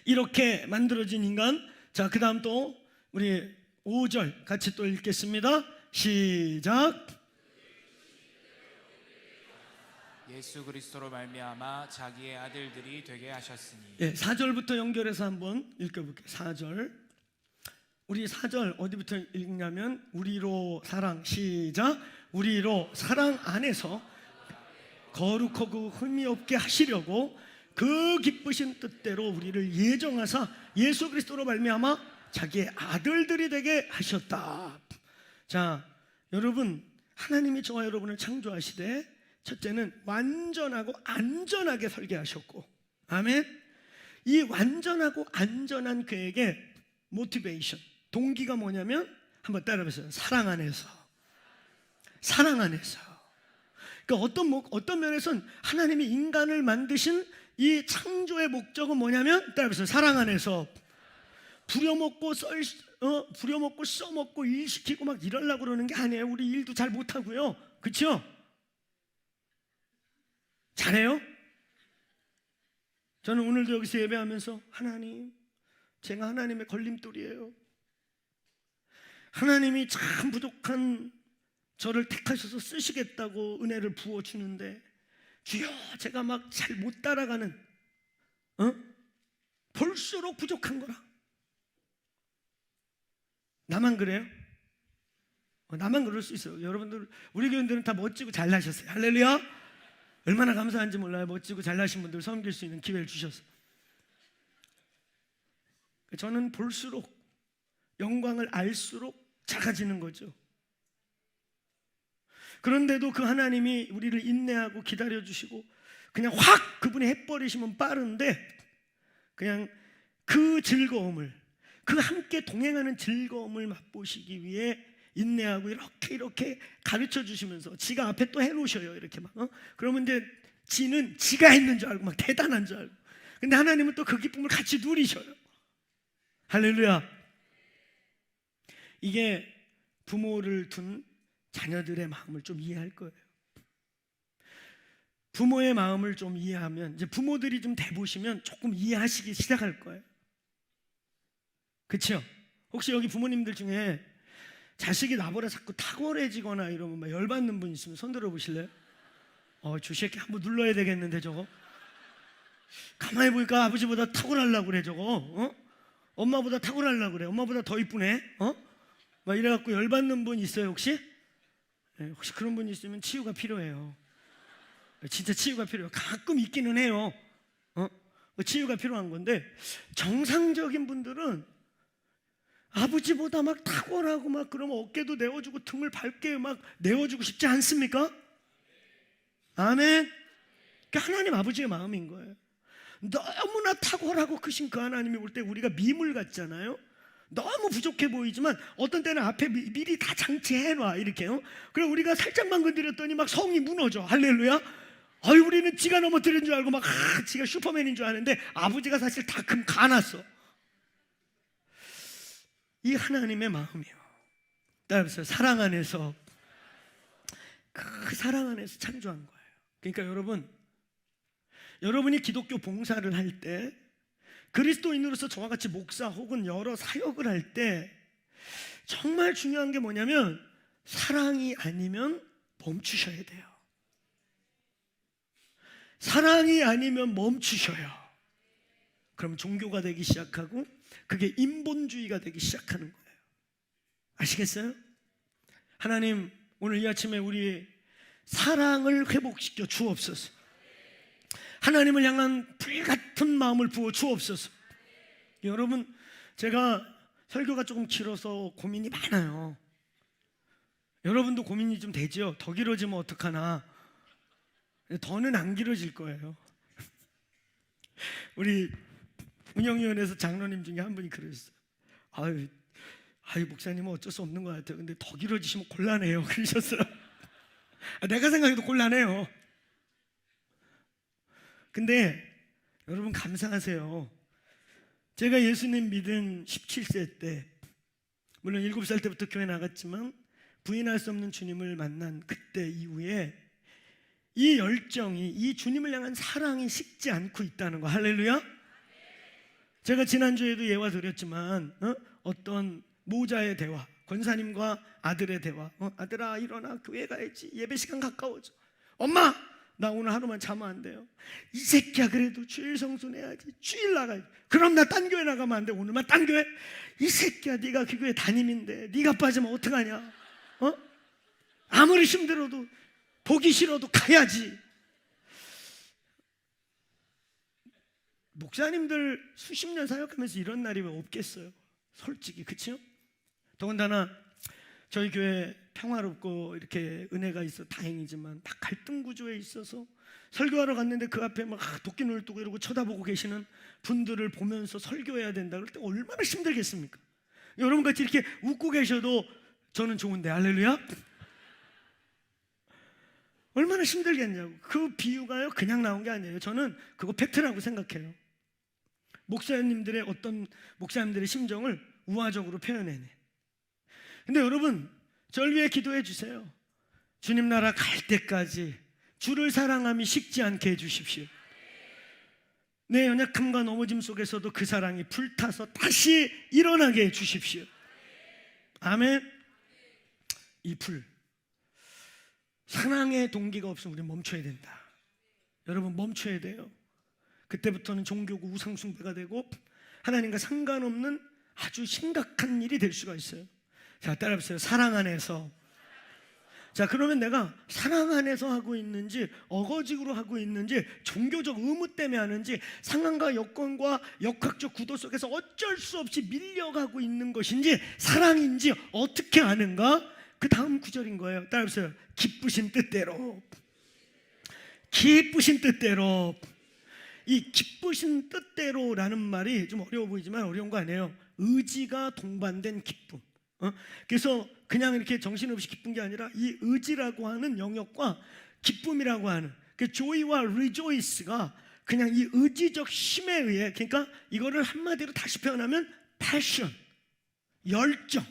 이렇게 만들어진 인간. 자, 그 다음 또 우리 5절 같이 또 읽겠습니다. 시작. 예수 그리스도로 말미암아 자기의 아들들이 되게 하셨으니. 4절부터 연결해서 한번 읽어볼게요. 4절. 우리 4절 어디부터 읽냐면 우리로 사랑, 시작. 우리로 사랑 안에서 거룩하고 흠이 없게 하시려고 그 기쁘신 뜻대로 우리를 예정하사 예수 그리스도로 말미암아 자기의 아들들이 되게 하셨다. 자, 여러분, 하나님이 저와 여러분을 창조하시되 첫째는 완전하고 안전하게 설계하셨고, 아멘. 이 완전하고 안전한 그에게 모티베이션, 동기가 뭐냐면 한번 따라해보세요. 사랑 안에서. 사랑 안에서. 그러니까 어떤 면에서는 하나님이 인간을 만드신 이 창조의 목적은 뭐냐면 따라해보세요. 사랑 안에서. 부려먹고 써먹고 일시키고 막 이러려고 그러는 게 아니에요. 우리 일도 잘 못하고요. 그렇죠? 잘해요? 저는 오늘도 여기서 예배하면서 하나님, 제가 하나님의 걸림돌이에요. 하나님이 참 부족한 저를 택하셔서 쓰시겠다고 은혜를 부어주는데 주여, 제가 막 잘 못 따라가는, 볼수록 부족한 거라. 나만 그래요? 나만 그럴 수 있어요. 여러분들, 우리 교인들은 다 멋지고 잘나셨어요. 할렐루야. 얼마나 감사한지 몰라요. 멋지고 잘나신 분들 섬길 수 있는 기회를 주셔서. 저는 볼수록, 영광을 알수록 작아지는 거죠. 그런데도 그 하나님이 우리를 인내하고 기다려주시고 그냥 확 그분이 해버리시면 빠른데, 그냥 그 즐거움을, 그 함께 동행하는 즐거움을 맛보시기 위해 인내하고 이렇게 가르쳐 주시면서 지가 앞에 또 해놓으셔요. 이렇게 막. 그러면 이제 지는 지가 했는 줄 알고 막 대단한 줄 알고. 근데 하나님은 또 그 기쁨을 같이 누리셔요. 할렐루야. 이게 부모를 둔 자녀들의 마음을 좀 이해할 거예요. 부모의 마음을 좀 이해하면, 이제 부모들이 좀 돼보시면 조금 이해하시기 시작할 거예요. 그렇죠? 혹시 여기 부모님들 중에 자식이 나보다 자꾸 탁월해지거나 이러면 막 열받는 분 있으면 손 들어 보실래요? 저 새끼 한번 눌러야 되겠는데 저거. 가만히 보니까 아버지보다 탁월하려고 그래 저거. 엄마보다 탁월하려고 그래. 엄마보다 더 이쁘네. 막 이래갖고 열받는 분 있어요 혹시? 혹시 그런 분 있으면 치유가 필요해요. 진짜 치유가 필요해요. 가끔 있기는 해요. 치유가 필요한 건데, 정상적인 분들은 아버지보다 막 탁월하고 막 그러면 어깨도 내어주고 등을 밝게 막 내어주고 싶지 않습니까? 아멘. 그러니까 하나님 아버지의 마음인 거예요. 너무나 탁월하고 크신 그 하나님이 올 때 우리가 미물 같잖아요. 너무 부족해 보이지만 어떤 때는 앞에 미리 다 장치해놔 이렇게요. 그럼 우리가 살짝만 건드렸더니 막 성이 무너져. 할렐루야. 우리는 지가 넘어뜨린 줄 알고 막 지가 슈퍼맨인 줄 아는데 아버지가 사실 다 금 가놨어. 이 하나님의 마음이요. 따라서 사랑 안에서, 그 사랑 안에서 창조한 거예요. 그러니까 여러분이 기독교 봉사를 할 때, 그리스도인으로서 저와 같이 목사 혹은 여러 사역을 할 때 정말 중요한 게 뭐냐면 사랑이 아니면 멈추셔야 돼요. 사랑이 아니면 멈추셔요. 그럼 종교가 되기 시작하고 그게 인본주의가 되기 시작하는 거예요. 아시겠어요? 하나님, 오늘 이 아침에 우리 사랑을 회복시켜 주옵소서. 하나님을 향한 불같은 마음을 부어 주옵소서. 여러분, 제가 설교가 조금 길어서 고민이 많아요. 여러분도 고민이 좀 되죠? 더 길어지면 어떡하나. 더는 안 길어질 거예요. 우리 운영위원회에서 장로님 중에 한 분이 그러셨어요. 목사님은 어쩔 수 없는 것 같아요. 근데 더 길어지시면 곤란해요. 그러셨어요. 내가 생각해도 곤란해요. 근데 여러분 감사하세요. 제가 예수님 믿은 17세 때, 물론 7살 때부터 교회 나갔지만 부인할 수 없는 주님을 만난 그때 이후에 이 열정이, 이 주님을 향한 사랑이 식지 않고 있다는 거. 할렐루야. 제가 지난주에도 예화 드렸지만 어떤 모자의 대화, 권사님과 아들의 대화. 아들아 일어나 교회 가야지, 예배 시간 가까워져. 엄마 나 오늘 하루만 자면 안 돼요. 이 새끼야 그래도 주일 성수내야지, 주일 나가야지. 그럼 나 딴 교회 나가면 안 돼. 오늘만 딴 교회? 이 새끼야 네가 그 교회 담임인데 네가 빠지면 어떡하냐. 아무리 힘들어도 보기 싫어도 가야지. 목사님들 수십 년 사역하면서 이런 날이 왜 없겠어요? 솔직히, 그치요? 더군다나 저희 교회 평화롭고 이렇게 은혜가 있어 다행이지만 막 갈등 구조에 있어서 설교하러 갔는데 그 앞에 막 도끼 눈을 뜨고 이러고 쳐다보고 계시는 분들을 보면서 설교해야 된다 그럴 때 얼마나 힘들겠습니까? 여러분같이 이렇게 웃고 계셔도 저는 좋은데, 할렐루야? 얼마나 힘들겠냐고. 그 비유가요 그냥 나온 게 아니에요. 저는 그거 팩트라고 생각해요. 목사님들의 어떤 목사님들의 심정을 우화적으로 표현해내. 근데 여러분, 저를 위해 기도해 주세요. 주님 나라 갈 때까지 주를 사랑함이 식지 않게 해주십시오. 내 연약함과 넘어짐 속에서도 그 사랑이 불타서 다시 일어나게 해주십시오. 아멘. 이 불, 사랑의 동기가 없으면 우리는 멈춰야 된다. 여러분 멈춰야 돼요. 그때부터는 종교고 우상숭배가 되고 하나님과 상관없는 아주 심각한 일이 될 수가 있어요. 자, 따라해보세요. 사랑 안에서. 자, 그러면 내가 사랑 안에서 하고 있는지, 어거지로 하고 있는지, 종교적 의무 때문에 하는지, 상황과 여건과 역학적 구도 속에서 어쩔 수 없이 밀려가고 있는 것인지, 사랑인지 어떻게 아는가? 그 다음 구절인 거예요. 따라해보세요. 기쁘신 뜻대로. 기쁘신 뜻대로. 이 기쁘신 뜻대로라는 말이 좀 어려워 보이지만 어려운 거 아니에요. 의지가 동반된 기쁨. 그래서 그냥 이렇게 정신없이 기쁜 게 아니라 이 의지라고 하는 영역과 기쁨이라고 하는 그 joy와 rejoice가 그냥 이 의지적 힘에 의해, 그러니까 이거를 한마디로 다시 표현하면 passion, 열정.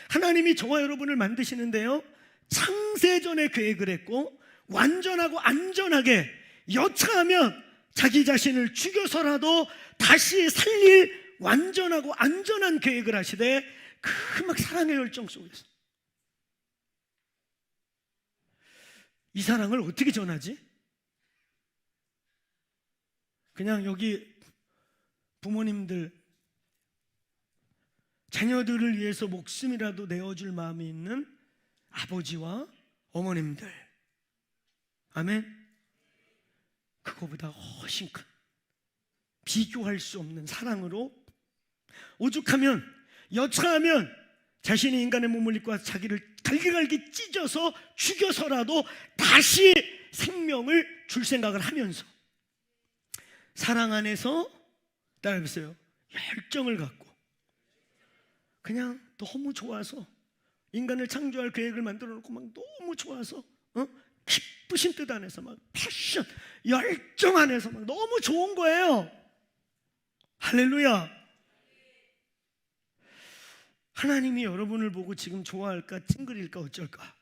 하나님이 저와 여러분을 만드시는데요, 창세전에 계획을 했고 완전하고 안전하게 여차하면 자기 자신을 죽여서라도 다시 살릴 완전하고 안전한 계획을 하시되 그 막 사랑의 열정 속에서 이 사랑을 어떻게 전하지? 그냥 여기 부모님들 자녀들을 위해서 목숨이라도 내어줄 마음이 있는 아버지와 어머님들, 아멘. 그거보다 훨씬 큰 비교할 수 없는 사랑으로 오죽하면 여차하면 자신이 인간의 몸을 입고 와서 자기를 갈기갈기 찢어서 죽여서라도 다시 생명을 줄 생각을 하면서 사랑 안에서, 따라해보세요, 열정을 갖고 그냥 너무 좋아서 인간을 창조할 계획을 만들어 놓고 막 너무 좋아서 기쁘신 뜻 안에서 막 패션, 열정 안에서 막 너무 좋은 거예요. 할렐루야. 하나님이 여러분을 보고 지금 좋아할까 찡그릴까 어쩔까?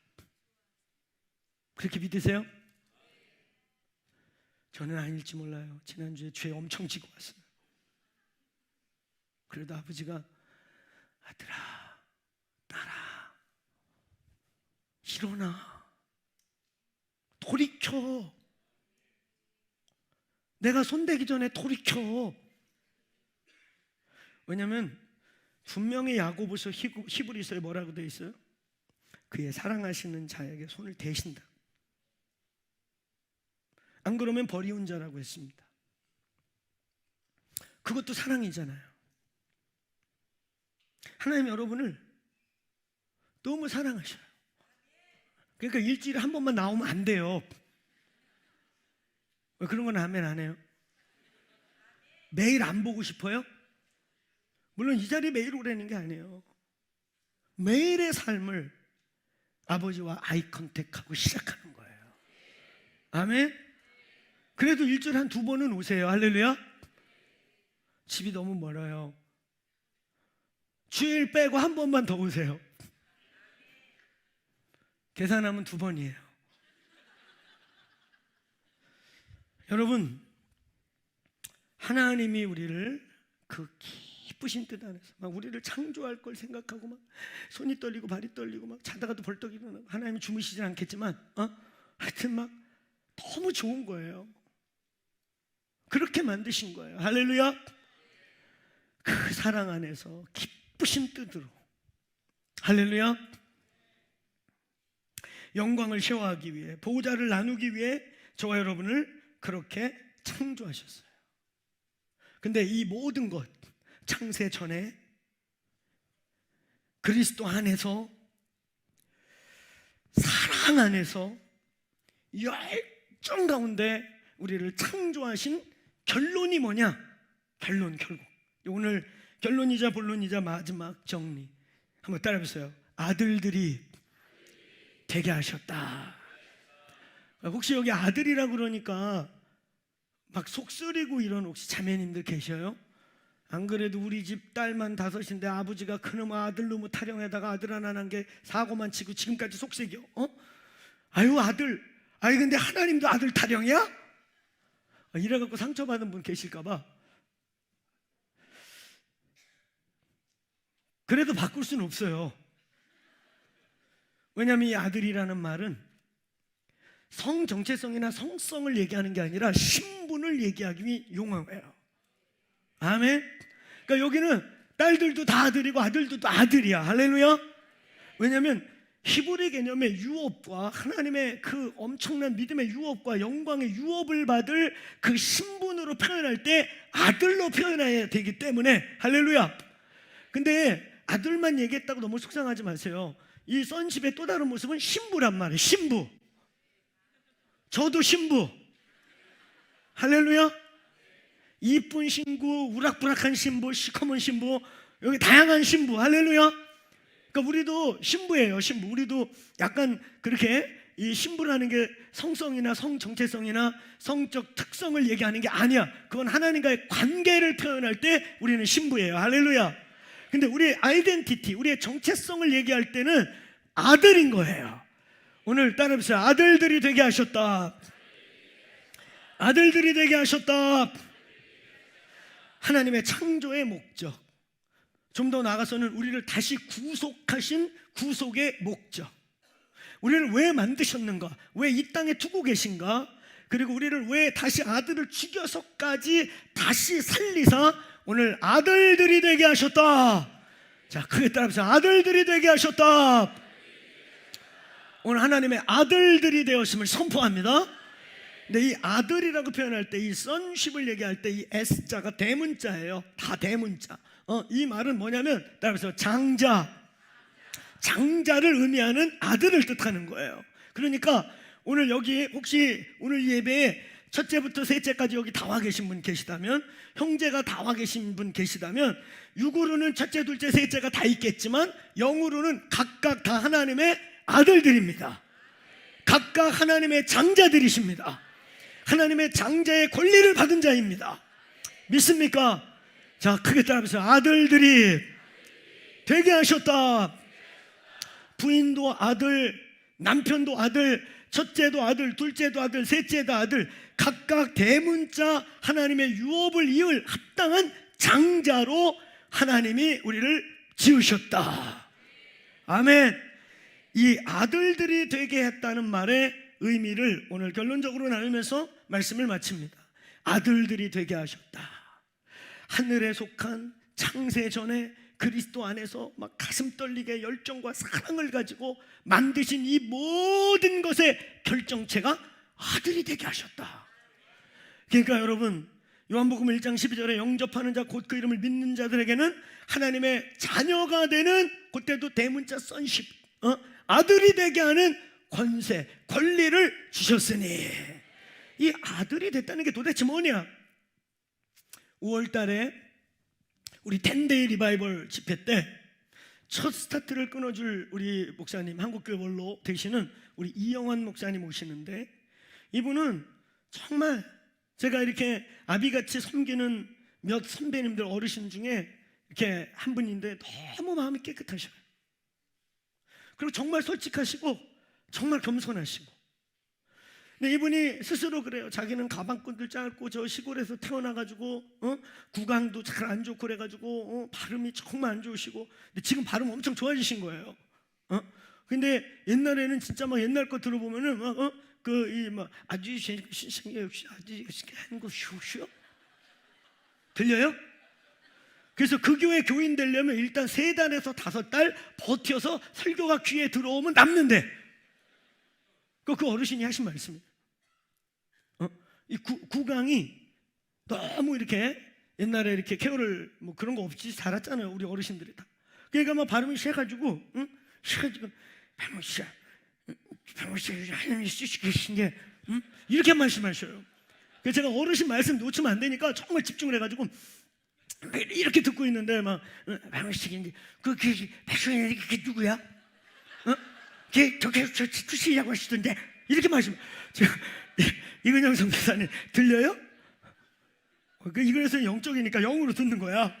그렇게 믿으세요? 저는 아닐지 몰라요. 지난주에 죄 엄청 지고 왔어요. 그래도 아버지가 아들아, 딸아, 일어나, 돌이켜. 내가 손대기 전에 돌이켜. 왜냐하면 분명히 야고보서 히브리서에 뭐라고 되어 있어요? 그의 사랑하시는 자에게 손을 대신다. 안 그러면 버리운 자라고 했습니다. 그것도 사랑이잖아요. 하나님 여러분을 너무 사랑하셔요. 그러니까 일주일에 한 번만 나오면 안 돼요. 왜 그런 건 아멘 안 해요? 매일 안 보고 싶어요? 물론 이 자리에 매일 오라는 게 아니에요. 매일의 삶을 아버지와 아이 컨택하고 시작하는 거예요. 아멘? 그래도 일주일에 한 2번은 오세요. 할렐루야. 집이 너무 멀어요. 주일 빼고 한 번만 더 오세요. 계산하면 2번이에요. 여러분, 하나님이 우리를 그 기쁘신 뜻 안에서 막 우리를 창조할 걸 생각하고 막 손이 떨리고 발이 떨리고 막 자다가도 벌떡 일어나고, 하나님이 주무시진 않겠지만 하여튼 막 너무 좋은 거예요. 그렇게 만드신 거예요. 할렐루야. 그 사랑 안에서 기쁘신 뜻으로, 할렐루야, 영광을 쉐어하기 위해, 보호자를 나누기 위해 저와 여러분을 그렇게 창조하셨어요. 근데 이 모든 것, 창세 전에 그리스도 안에서, 사랑 안에서, 열정 가운데 우리를 창조하신 결론이 뭐냐? 결국 오늘 결론이자 본론이자 마지막 정리 한번 따라해보세요. 아들들이 되게 하셨다. 혹시 여기 아들이라고 그러니까 막 속쓰리고 이런 혹시 자매님들 계셔요? 안 그래도 우리 집 딸만 5인데 아버지가 그놈 아들 놈의 타령에다가 아들 하나 난 게 사고만 치고 지금까지 속색여. 아유 아들, 아니 근데 하나님도 아들 타령이야? 이래갖고 상처받은 분 계실까봐. 그래도 바꿀 수는 없어요. 왜냐하면 이 아들이라는 말은 성 정체성이나 성성을 얘기하는 게 아니라 신분을 얘기하기 위해 용한 거예요. 아멘. 그러니까 여기는 딸들도 다 아들이고 아들도 다 아들이야. 할렐루야. 왜냐하면 히브리 개념의 유업과 하나님의 그 엄청난 믿음의 유업과 영광의 유업을 받을 그 신분으로 표현할 때 아들로 표현해야 되기 때문에, 할렐루야. 근데 아들만 얘기했다고 너무 속상하지 마세요. 이 sonship의 또 다른 모습은 신부란 말이에요. 신부. 저도 신부. 할렐루야. 이쁜 신부, 우락부락한 신부, 시커먼 신부, 여기 다양한 신부. 할렐루야. 그러니까 우리도 신부예요. 신부. 우리도 약간 그렇게 이 신부라는 게 성성이나 성 정체성이나 성적 특성을 얘기하는 게 아니야. 그건 하나님과의 관계를 표현할 때 우리는 신부예요. 할렐루야. 근데 우리의 아이덴티티, 우리의 정체성을 얘기할 때는 아들인 거예요. 오늘 따라해보세요. 아들들이 되게 하셨다. 아들들이 되게 하셨다. 하나님의 창조의 목적, 좀 더 나아가서는 우리를 다시 구속하신 구속의 목적, 우리를 왜 만드셨는가, 왜 이 땅에 두고 계신가, 그리고 우리를 왜 다시 아들을 죽여서까지 다시 살리사 오늘 아들들이 되게 하셨다. 자, 크게 따라해보세요. 아들들이 되게 하셨다. 오늘 하나님의 아들들이 되었음을 선포합니다. 근데 이 아들이라고 표현할 때, 이 sonship을 얘기할 때 이 S자가 대문자예요. 다 대문자. 이 말은 뭐냐면, 따라서 장자를 의미하는 아들을 뜻하는 거예요. 그러니까 오늘 여기 혹시 오늘 예배에 첫째부터 셋째까지 여기 다 와 계신 분 계시다면, 형제가 다 와 계신 분 계시다면, 육으로는 첫째, 둘째, 셋째가 다 있겠지만 영으로는 각각 다 하나님의 아들들입니다. 각각 하나님의 장자들이십니다. 하나님의 장자의 권리를 받은 자입니다. 믿습니까? 자, 크게 따라하면서 아들들이 되게 하셨다. 부인도 아들, 남편도 아들, 첫째도 아들, 둘째도 아들, 셋째도 아들, 각각 대문자 하나님의 유업을 이을 합당한 장자로 하나님이 우리를 지으셨다. 아멘. 이 아들들이 되게 했다는 말의 의미를 오늘 결론적으로 나누면서 말씀을 마칩니다. 아들들이 되게 하셨다. 하늘에 속한 창세 전에 그리스도 안에서 막 가슴 떨리게 열정과 사랑을 가지고 만드신 이 모든 것의 결정체가 아들이 되게 하셨다. 그러니까 여러분, 요한복음 1장 12절에 영접하는 자 곧 그 이름을 믿는 자들에게는 하나님의 자녀가 되는, 그때도 대문자 sonship, 아들이 되게 하는 권세, 권리를 주셨으니. 이 아들이 됐다는 게 도대체 뭐냐? 5월 달에 우리 10데이 리바이벌 집회 때 첫 스타트를 끊어줄 우리 목사님, 한국교회 원로 되시는 우리 이영환 목사님 오시는데, 이분은 정말 제가 이렇게 아비같이 섬기는 몇 선배님들 어르신 중에 이렇게 한 분인데 너무 마음이 깨끗하셔요. 그리고 정말 솔직하시고 정말 겸손하시고, 근데 이분이 스스로 그래요. 자기는 가방끈들 짧고 저 시골에서 태어나가지고 구강도 잘 안 좋고 그래가지고 발음이 정말 안 좋으시고, 근데 지금 발음 엄청 좋아지신 거예요. 근데 옛날에는 진짜 막 옛날 거 들어보면은 막 아주 신생이 없이 아주 하는 거 쉬우쉬워 들려요? 그래서 그 교회 교인 되려면 일단 3달에서 5달 버텨서 설교가 귀에 들어오면 남는데, 그 어르신이 하신 말씀이에요. 이 구강이 너무 이렇게 옛날에 이렇게 케어를 뭐 그런 거 없이 자랐잖아요, 우리 어르신들이 다. 그러니까 막 발음이 쉬어가지고 병원씨 하나님 쓰시겠신데 이렇게 말씀하셔요. 그래서 제가 어르신 말씀 놓치면 안 되니까 정말 집중을 해가지고 이렇게 듣고 있는데 막 병원씨인데 그 백성이 그게 누구야? 저게 출신이라고 하시던데 이렇게 말씀. 이근영 선교사님 들려요? 이거에서 영적이니까 영으로 듣는 거야.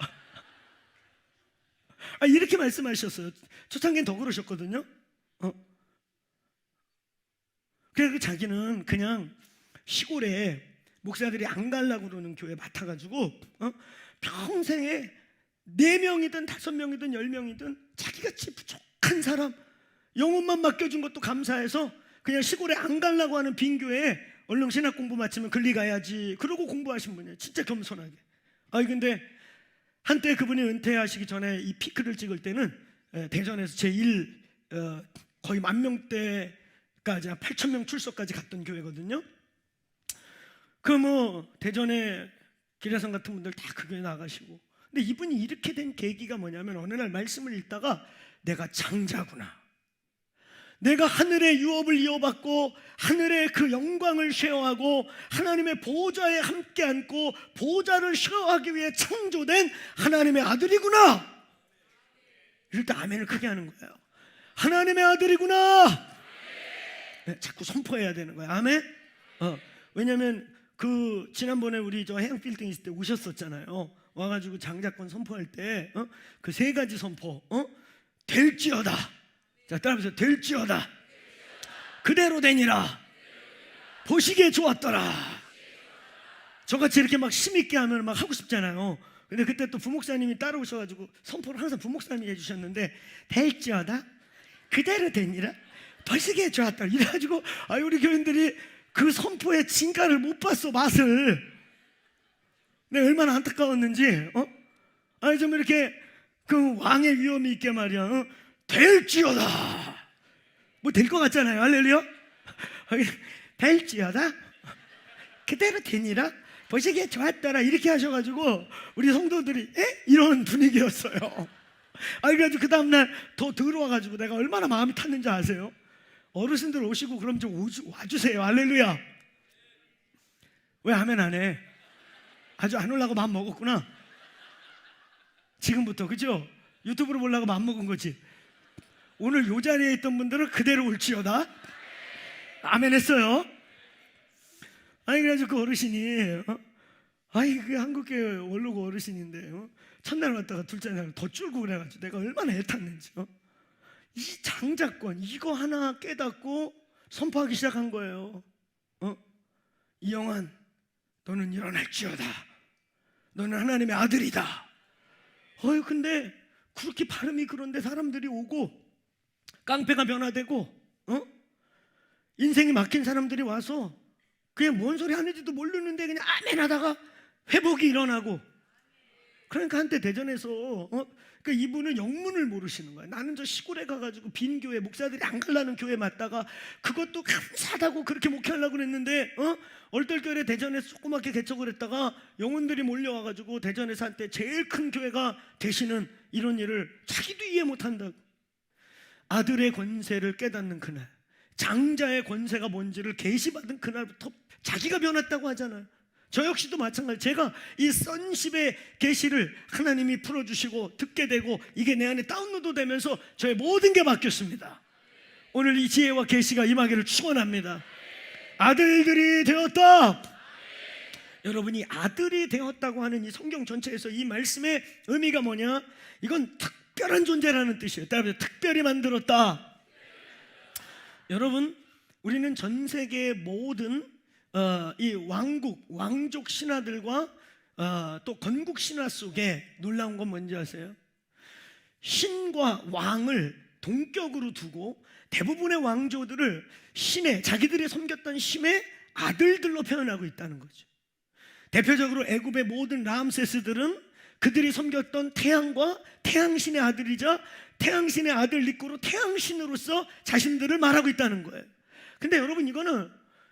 이렇게 말씀하셨어요. 초창기엔 더 그러셨거든요. 그래서 자기는 그냥 시골에 목사들이 안 가려고 그러는 교회 맡아가지고 평생에 4명이든 5명이든 10명이든 자기같이 부족한 사람 영혼만 맡겨준 것도 감사해서 그냥 시골에 안 가려고 하는 빈 교회에 얼른 신학 공부 마치면 글리 가야지 그러고 공부하신 분이에요. 진짜 겸손하게. 근데 한때 그분이 은퇴하시기 전에 이 피크를 찍을 때는 대전에서 제1 거의 10,000명대까지 8,000명 출석까지 갔던 교회거든요. 대전에 기래성 같은 분들 다 그 교회 나가시고. 근데 이분이 이렇게 된 계기가 뭐냐면 어느 날 말씀을 읽다가 내가 장자구나, 내가 하늘의 유업을 이어받고 하늘의 그 영광을 쉐어하고 하나님의 보좌에 함께 앉고 보좌를 쉐어하기 위해 창조된 하나님의 아들이구나. 이럴 때 아멘을 크게 하는 거예요. 하나님의 아들이구나. 자꾸 선포해야 되는 거예요. 아멘. 왜냐하면 지난번에 우리 저 해양 빌딩 있을 때 오셨었잖아요. 와가지고 장자권 선포할 때 그 3가지 선포. 될지어다. 자, 따라하면서 될지어다. 그대로 되니라. 보시기에 좋았더라. 저같이 이렇게 막 힘있게 하면 막 하고 싶잖아요. 근데 그때 또 부목사님이 따라오셔가지고 선포를 항상 부목사님이 해주셨는데, 될지어다. 그대로 되니라. 보시기에 좋았더라. 이래가지고 우리 교인들이 그 선포의 진가를 못 봤어, 맛을. 내가 얼마나 안타까웠는지. 좀 이렇게 그 왕의 위엄이 있게 말이야. 될지어다. 뭐 될 것 같잖아요. 할렐루야. 될지어다. 그대로 되니라. 보시기에 좋았더라. 이렇게 하셔가지고 우리 성도들이 이런 분위기였어요. 그래가지고 그 다음날 더 들어와가지고 내가 얼마나 마음이 탔는지 아세요? 어르신들 오시고 그럼 좀 와주세요. 할렐루야. 왜 아멘 안 해? 아주 안 오려고 마음 먹었구나. 지금부터, 그죠? 유튜브로 보려고 마음 먹은 거지. 오늘 이 자리에 있던 분들은 그대로 올지어다. 아멘 했어요. 그래가지고 그 어르신이 그 한국교회 원로고 어르신인데 첫날 왔다가 둘째 날 더 줄고 그래가지고 내가 얼마나 애탔는지. 이 장자권 이거 하나 깨닫고 선포하기 시작한 거예요. 이영환, 너는 일어날지어다. 너는 하나님의 아들이다. 근데 그렇게 발음이 그런데 사람들이 오고 깡패가 변화되고 인생이 막힌 사람들이 와서 그냥 뭔 소리 하는지도 모르는데 그냥 아멘 하다가 회복이 일어나고. 그러니까 한때 대전에서 그러니까 이분은 영문을 모르시는 거예요. 나는 저 시골에 가가지고 빈 교회 목사들이 안 가려는 교회 맞다가 그것도 감사하다고 그렇게 목회하려고 그랬는데 얼떨결에 대전에서 조그맣게 개척을 했다가 영혼들이 몰려와가지고 대전에서 한때 제일 큰 교회가 되시는 이런 일을 자기도 이해 못한다고. 아들의 권세를 깨닫는 그날, 장자의 권세가 뭔지를 계시받은 그날부터 자기가 변했다고 하잖아요. 저 역시도 마찬가지. 제가 이 sonship의 계시를 하나님이 풀어주시고 듣게 되고 이게 내 안에 다운로드 되면서 저의 모든 게 바뀌었습니다. 오늘 이 지혜와 계시가 임하기를 축원합니다. 아들들이 되었다. 여러분이 아들이 되었다고 하는 이 성경 전체에서 이 말씀의 의미가 뭐냐? 이건 특별한 존재라는 뜻이에요. 따라서 특별히 만들었다. 여러분, 우리는 전 세계의 모든 이 왕족 신화들과 또 건국 신화 속에 놀라운 건 뭔지 아세요? 신과 왕을 동격으로 두고 대부분의 왕조들을 자기들이 섬겼던 신의 아들들로 표현하고 있다는 거죠. 대표적으로 애굽의 모든 람세스들은 그들이 섬겼던 태양과 태양신의 아들이자 태양신의 아들 리꼬로 태양신으로서 자신들을 말하고 있다는 거예요. 근데 여러분, 이거는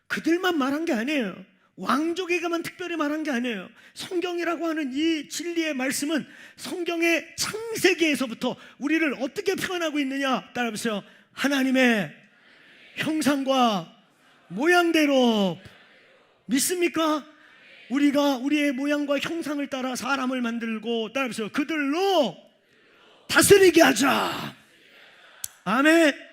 그들만 말한 게 아니에요. 왕족에게만 특별히 말한 게 아니에요. 성경이라고 하는 이 진리의 말씀은 성경의 창세기에서부터 우리를 어떻게 표현하고 있느냐, 따라해보세요. 하나님의 형상과 모양대로. 믿습니까? 우리가 우리의 모양과 형상을 따라 사람을 만들고, 따라해보세요, 그들로 다스리게 하자. 아멘.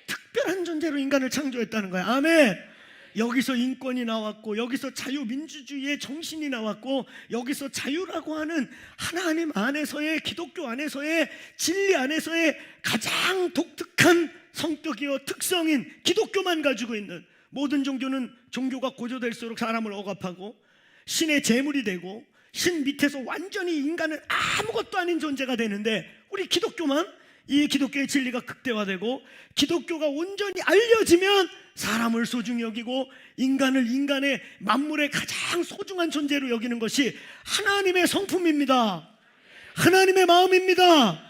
특별한 존재로 인간을 창조했다는 거야. 아멘. 여기서 인권이 나왔고, 여기서 자유민주주의의 정신이 나왔고, 여기서 자유라고 하는 하나님 안에서의, 기독교 안에서의 진리 안에서의 가장 독특한 성격이요 특성인 기독교만 가지고 있는, 모든 종교가 고조될수록 사람을 억압하고 신의 제물이 되고 신 밑에서 완전히 인간은 아무것도 아닌 존재가 되는데, 우리 기독교만 이 기독교의 진리가 극대화되고 기독교가 온전히 알려지면 사람을 소중히 여기고 인간을 인간의 만물의 가장 소중한 존재로 여기는 것이 하나님의 성품입니다. 하나님의 마음입니다.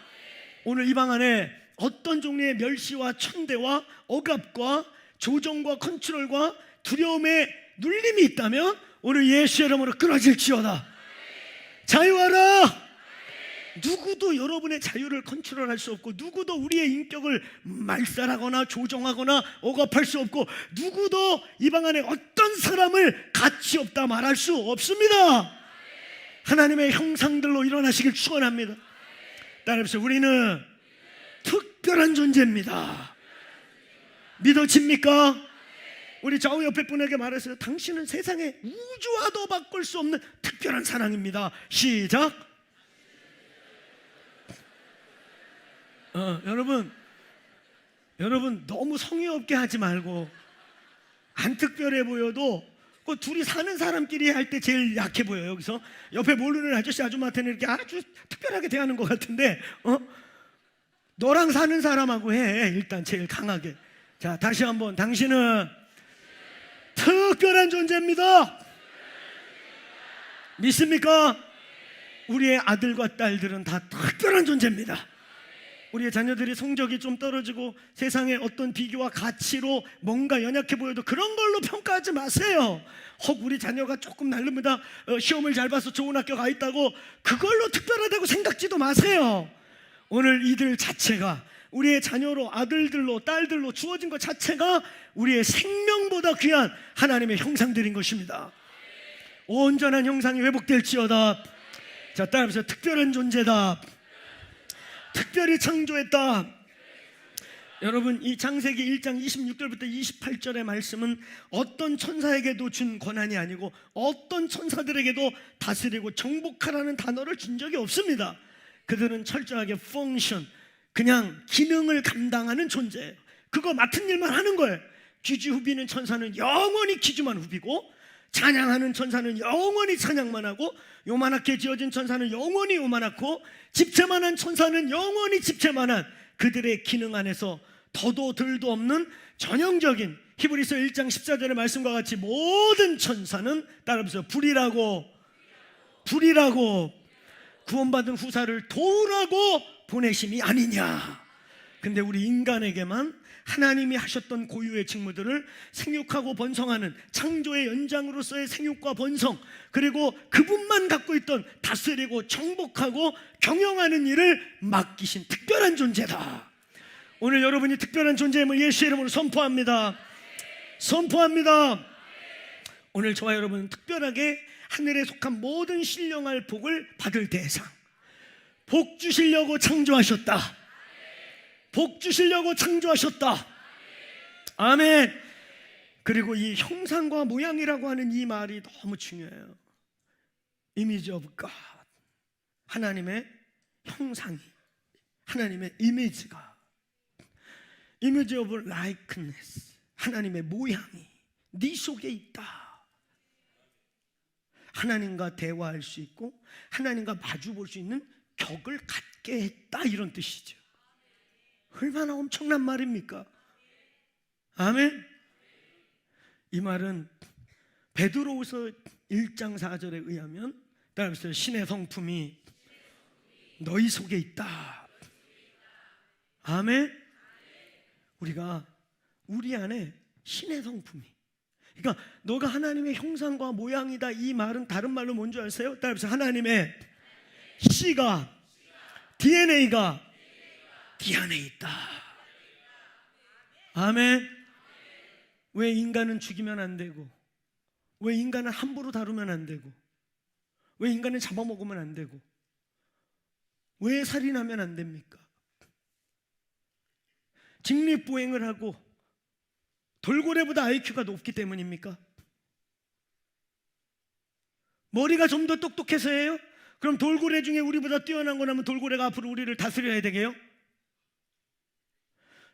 오늘 이 방 안에 어떤 종류의 멸시와 천대와 억압과 조정과 컨트롤과 두려움의 눌림이 있다면 오늘 예수의 이름으로 끊어질지어다. 자유하라. 누구도 여러분의 자유를 컨트롤할 수 없고, 누구도 우리의 인격을 말살하거나 조정하거나 억압할 수 없고, 누구도 이 방 안에 어떤 사람을 가치 없다 말할 수 없습니다. 하나님의 형상들로 일어나시길 축원합니다. 따라해보세요. 우리는 특별한 존재입니다. 믿어집니까? 우리 좌우 옆에 분에게 말했어요. 당신은 세상에 우주와도 바꿀 수 없는 특별한 사랑입니다. 시작. 여러분 너무 성의 없게 하지 말고, 안 특별해 보여도 그 둘이 사는 사람끼리 할 때 제일 약해 보여요. 여기서 옆에 모르는 아저씨 아줌마한테는 이렇게 아주 특별하게 대하는 것 같은데, 너랑 사는 사람하고 해. 일단 제일 강하게. 자, 다시 한번. 당신은 특별한 존재입니다. 믿습니까? 우리의 아들과 딸들은 다 특별한 존재입니다. 우리의 자녀들이 성적이 좀 떨어지고 세상의 어떤 비교와 가치로 뭔가 연약해 보여도 그런 걸로 평가하지 마세요. 혹 우리 자녀가 조금 날릅니다. 시험을 잘 봐서 좋은 학교 가 있다고 그걸로 특별하다고 생각지도 마세요. 오늘 이들 자체가 우리의 자녀로, 아들들로, 딸들로 주어진 것 자체가 우리의 생명보다 귀한 하나님의 형상들인 것입니다. 온전한 형상이 회복될지어다. 자, 따라해보세요. 특별한 존재다. 특별히 창조했다. 여러분, 이 창세기 1장 26절부터 28절의 말씀은 어떤 천사에게도 준 권한이 아니고 어떤 천사들에게도 다스리고 정복하라는 단어를 준 적이 없습니다. 그들은 철저하게 펑션, 그냥 기능을 감당하는 존재예요. 그거 맡은 일만 하는 거예요. 귀주 후비는 천사는 영원히 귀주만 후비고, 찬양하는 천사는 영원히 찬양만 하고, 요만하게 지어진 천사는 영원히 요만하고, 집채만한 천사는 영원히 집채만한, 그들의 기능 안에서 더도 덜도 없는 전형적인 히브리서 1장 14절의 말씀과 같이 모든 천사는, 따라해보세요, 불이라고 구원받은 후사를 도우라고 보내심이 아니냐. 근데 우리 인간에게만 하나님이 하셨던 고유의 직무들을 생육하고 번성하는 창조의 연장으로서의 생육과 번성, 그리고 그분만 갖고 있던 다스리고 정복하고 경영하는 일을 맡기신 특별한 존재다. 오늘 여러분이 특별한 존재임을 예수의 이름으로 선포합니다. 오늘 저와 여러분은 특별하게 하늘에 속한 모든 신령할 복을 받을 대상, 복 주시려고 창조하셨다. 아멘. 그리고 이 형상과 모양이라고 하는 이 말이 너무 중요해요. Image of God, 하나님의 형상이, 하나님의 이미지가, Image of likeness, 하나님의 모양이 네 속에 있다. 하나님과 대화할 수 있고 하나님과 마주 볼 수 있는 격을 갖게 했다, 이런 뜻이죠. 얼마나 엄청난 말입니까? 아멘. 이 말은 베드로후서 1장 4절에 의하면, 따라서 신의 성품이 너희 속에 있다. 아멘. 우리가 우리 안에 신의 성품이, 그러니까 너가 하나님의 형상과 모양이다, 이 말은 다른 말로 뭔지 아세요? 따라서 하나님의 씨가, DNA가 네 안에 있다. 아멘. 왜 인간은 죽이면 안 되고, 왜 인간은 함부로 다루면 안 되고, 왜 인간은 잡아먹으면 안 되고, 왜 살인하면 안 됩니까? 직립보행을 하고 돌고래보다 IQ가 높기 때문입니까? 머리가 좀 더 똑똑해서예요? 그럼 돌고래 중에 우리보다 뛰어난 거라면 돌고래가 앞으로 우리를 다스려야 되게요?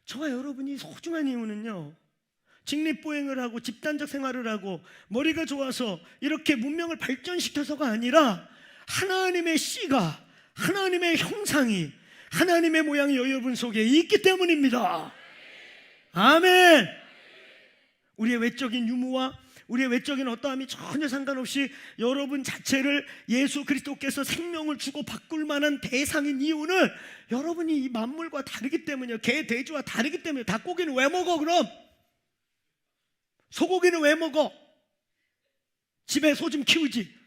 저와 여러분이 소중한 이유는요, 직립보행을 하고 집단적 생활을 하고 머리가 좋아서 이렇게 문명을 발전시켜서가 아니라 하나님의 씨가, 하나님의 형상이, 하나님의 모양이 여러분 속에 있기 때문입니다. 아멘. 우리의 외적인 유무와 우리의 외적인 어떠함이 전혀 상관없이 여러분 자체를 예수 그리스도께서 생명을 주고 바꿀 만한 대상인 이유는 여러분이 이 만물과 다르기 때문이에요. 개, 돼지와 다르기 때문이에요. 닭고기는 왜 먹어 그럼? 소고기는 왜 먹어? 집에 소 좀 키우지.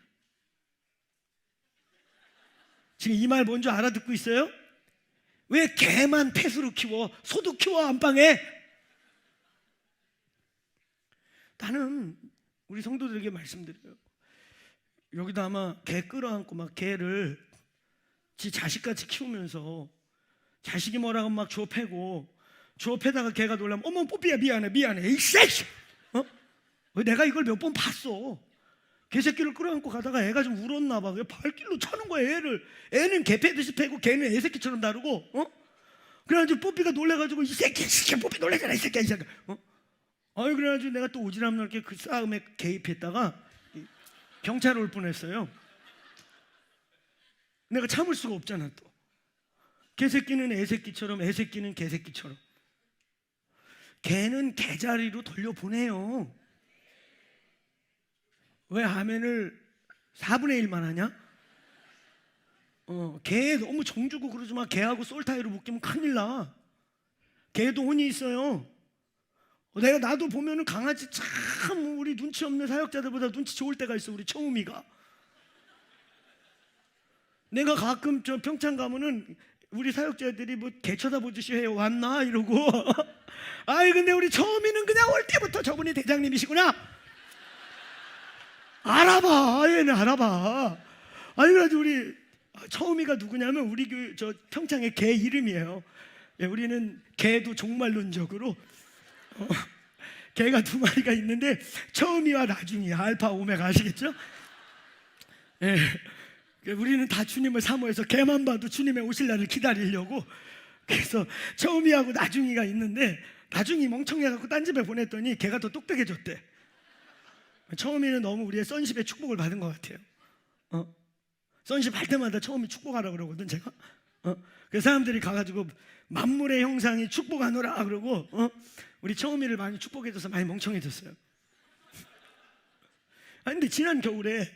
지금 이 말 뭔지 알아듣고 있어요? 왜 개만 펫으로 키워? 소도 키워 안방에. 나는 우리 성도들에게 말씀드려요. 여기도 아마 개 끌어안고 막 개를 지 자식같이 키우면서 자식이 뭐라고 막 주워 패고, 주워 패다가 개가 놀라면 어머 뽀삐야 미안해 이씨, 내가 이걸 몇 번 봤어. 개새끼를 끌어안고 가다가 애가 좀 울었나 봐. 발길로 차는 거야 애를. 애는 개 패듯이 패고 개는 애새끼처럼 다루고, 그래가지고 뽀삐가 놀래가지고 이 새끼 뽀삐 놀래잖아 이 새끼야. 아유, 그래가지고 내가 또 오지랖 넓게 그 싸움에 개입했다가 경찰 올 뻔했어요. 내가 참을 수가 없잖아. 또 개새끼는 애새끼처럼, 애새끼는 개새끼처럼. 개는 개자리로 돌려보내요. 왜 아멘을 4분의 1만 하냐? 개 너무 정주고 그러지 마. 개하고 솔타이로 묶이면 큰일 나. 개도 혼이 있어요. 나도 보면은 강아지 참 우리 눈치 없는 사역자들보다 눈치 좋을 때가 있어. 우리 처음이가. 내가 가끔 저 평창 가면은 우리 사역자들이 뭐 개 쳐다보듯이 해요. 왔나? 이러고. 아이, 근데 우리 처음이는 그냥 올 때부터 저분이 대장님이시구나. 알아봐. 얘는 알아봐. 아니, 그래가지고 우리 처음이가 누구냐면 우리 저 평창의 개 이름이에요. 예, 우리는 개도 종말론적으로 개가 2마리가 있는데 처음이와 나중이 알파 오메가 아시겠죠? 예, 우리는 다 주님을 사모해서 개만 봐도 주님의 오실 날을 기다리려고. 그래서 처음이하고 나중이가 있는데 나중이 멍청해갖고 딴 집에 보냈더니 개가 더 똑똑해졌대. 처음이는 너무 우리의 선십의 축복을 받은 것 같아요. 선십 할 때마다 처음이 축복하라고 그러거든 제가. 그 사람들이 가가지고 만물의 형상이 축복하노라 그러고 우리 처음이를 많이 축복해줘서 많이 멍청해졌어요. 아니, 근데 지난 겨울에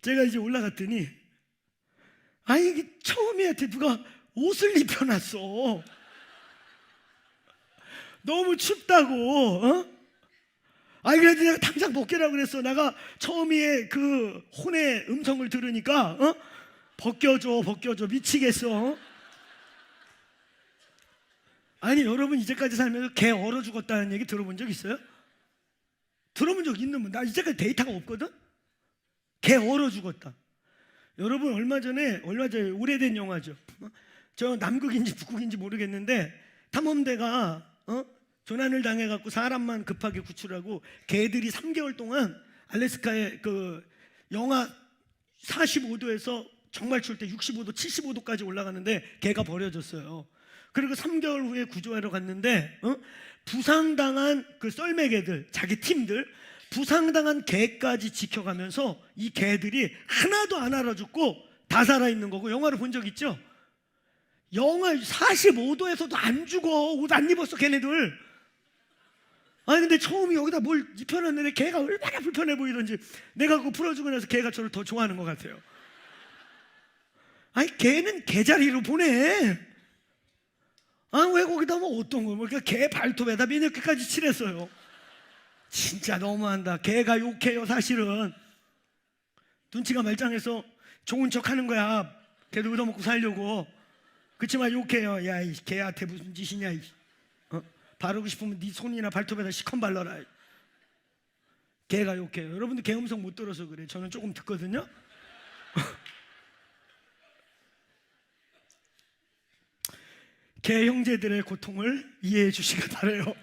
제가 이제 올라갔더니 이게 처음이한테 누가 옷을 입혀놨어. 너무 춥다고. 그래도 내가 당장 벗기라고 그랬어. 내가 처음이의 그 혼의 음성을 들으니까 벗겨줘 미치겠어. 아니, 여러분 이제까지 살면서 개 얼어 죽었다는 얘기 들어본 적 있어요? 들어본 적 있는 분? 나 이제까지 데이터가 없거든? 개 얼어 죽었다. 여러분 얼마 전에 오래된 영화죠. 저 남극인지 북극인지 모르겠는데 탐험대가 조난을 당해갖고 사람만 급하게 구출하고 개들이 3개월 동안 알래스카의 그 영하 45도에서 정말 추울 때 65도, 75도까지 올라가는데 개가 버려졌어요. 그리고 3개월 후에 구조하러 갔는데 부상당한 그 썰매개들, 자기 팀들 부상당한 개까지 지켜가면서 이 개들이 하나도 안 알아죽고 다 살아있는 거고, 영화를 본 적 있죠? 영하 45도에서도 안 죽어. 옷 안 입었어 걔네들. 아니 근데 처음에 여기다 뭘 입혀놨는데 걔가 얼마나 불편해 보이던지 내가 그거 풀어주고 나서 걔가 저를 더 좋아하는 것 같아요. 아니 걔는 개자리로 보내. 아 왜 거기다 뭐 어떤 거, 그러니까 개 발톱에다 비닐까지 칠했어요. 진짜 너무한다. 개가 욕해요 사실은. 눈치가 말짱해서 좋은 척 하는 거야. 걔도 얻어먹고 살려고. 그치만 욕해요. 야 이 개한테 무슨 짓이냐. 바르고 싶으면 네 손이나 발톱에다 시컨 발라라. 개가 욕해요. 여러분들 개 음성 못 들어서 그래. 저는 조금 듣거든요. 개 형제들의 고통을 이해해 주시길 바라요.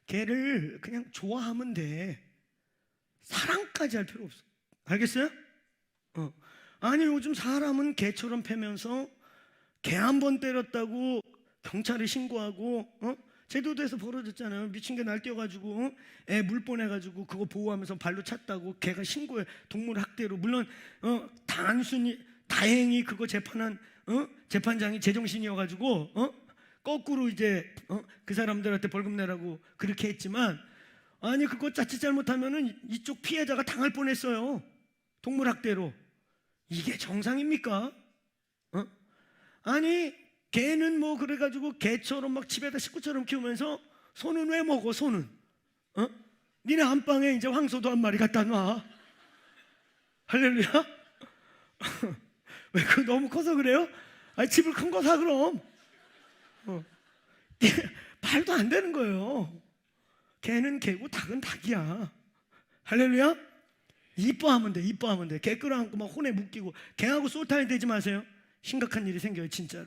개를 그냥 좋아하면 돼. 사랑까지 할 필요 없어. 알겠어요? 아니 요즘 사람은 개처럼 패면서 개 한 번 때렸다고 경찰에 신고하고 제도도에서 벌어졌잖아요. 미친 개 날뛰어가지고 애 물 보내가지고 그거 보호하면서 발로 찼다고 개가 신고해. 동물 학대로. 물론 단순히 다행히 그거 재판한 재판장이 제정신이어가지고 거꾸로 이제 그 사람들한테 벌금 내라고 그렇게 했지만, 아니 그거 자칫 잘못하면은 이쪽 피해자가 당할 뻔했어요. 동물 학대로. 이게 정상입니까? 아니 개는 뭐 그래가지고 개처럼 막 집에다 식구처럼 키우면서 소는 왜 먹어? 소는 니네 안방에 이제 황소도 한 마리 갖다 놔. 할렐루야. 왜 그거 너무 커서 그래요? 아니 집을 큰 거 사 그럼. 말도 안 되는 거예요. 개는 개고 닭은 닭이야. 할렐루야. 이뻐하면 돼. 이뻐하면 돼. 개 끌어안고 막 혼에 묶이고 개하고 솔타임 되지 마세요. 심각한 일이 생겨요 진짜로.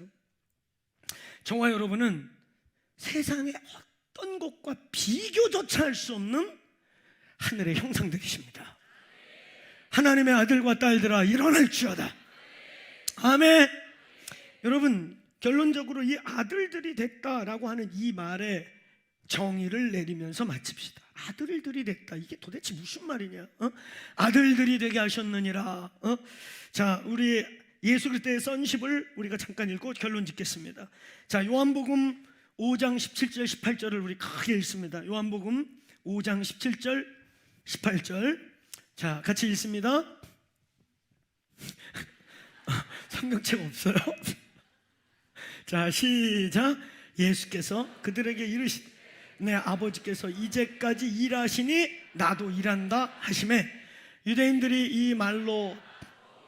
저와 여러분은 세상의 어떤 것과 비교조차 할 수 없는 하늘의 형상들이십니다. 하나님의 아들과 딸들아 일어날지어다. 아멘. 여러분 결론적으로 이 아들들이 됐다라고 하는 이 말에 정의를 내리면서 마칩시다. 아들들이 됐다. 이게 도대체 무슨 말이냐? 아들들이 되게 하셨느니라. 자, 우리 예수 그리스도의 sonship을 우리가 잠깐 읽고 결론 짓겠습니다. 자, 요한복음 5장 17절 18절을 우리 크게 읽습니다. 요한복음 5장 17절 18절. 자, 같이 읽습니다. 성경책 없어요? 자, 시작. 예수께서 그들에게 이르시되 내 아버지께서 이제까지 일하시니 나도 일한다 하시매, 유대인들이 이 말로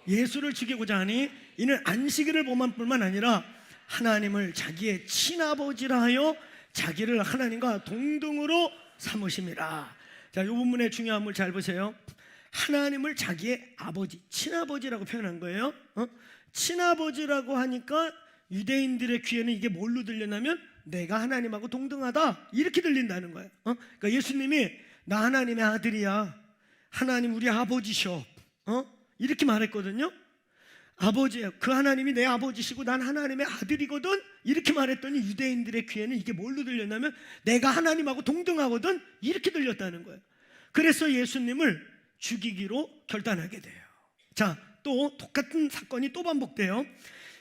예수를 죽이고자 하니 이는 안식일을 범한 뿐만 아니라 하나님을 자기의 친아버지라 하여 자기를 하나님과 동등으로 삼으심이라. 자, 이 부분의 중요함을 잘 보세요. 하나님을 자기의 아버지, 친아버지라고 표현한 거예요. 친아버지라고 하니까 유대인들의 귀에는 이게 뭘로 들렸냐면 내가 하나님하고 동등하다 이렇게 들린다는 거예요. 그러니까 예수님이 나 하나님의 아들이야, 하나님 우리 아버지셔, 이렇게 말했거든요. 아버지예요. 그 하나님이 내 아버지시고 난 하나님의 아들이거든 이렇게 말했더니 유대인들의 귀에는 이게 뭘로 들렸냐면 내가 하나님하고 동등하거든 이렇게 들렸다는 거예요. 그래서 예수님을 죽이기로 결단하게 돼요. 자, 또 똑같은 사건이 또 반복돼요.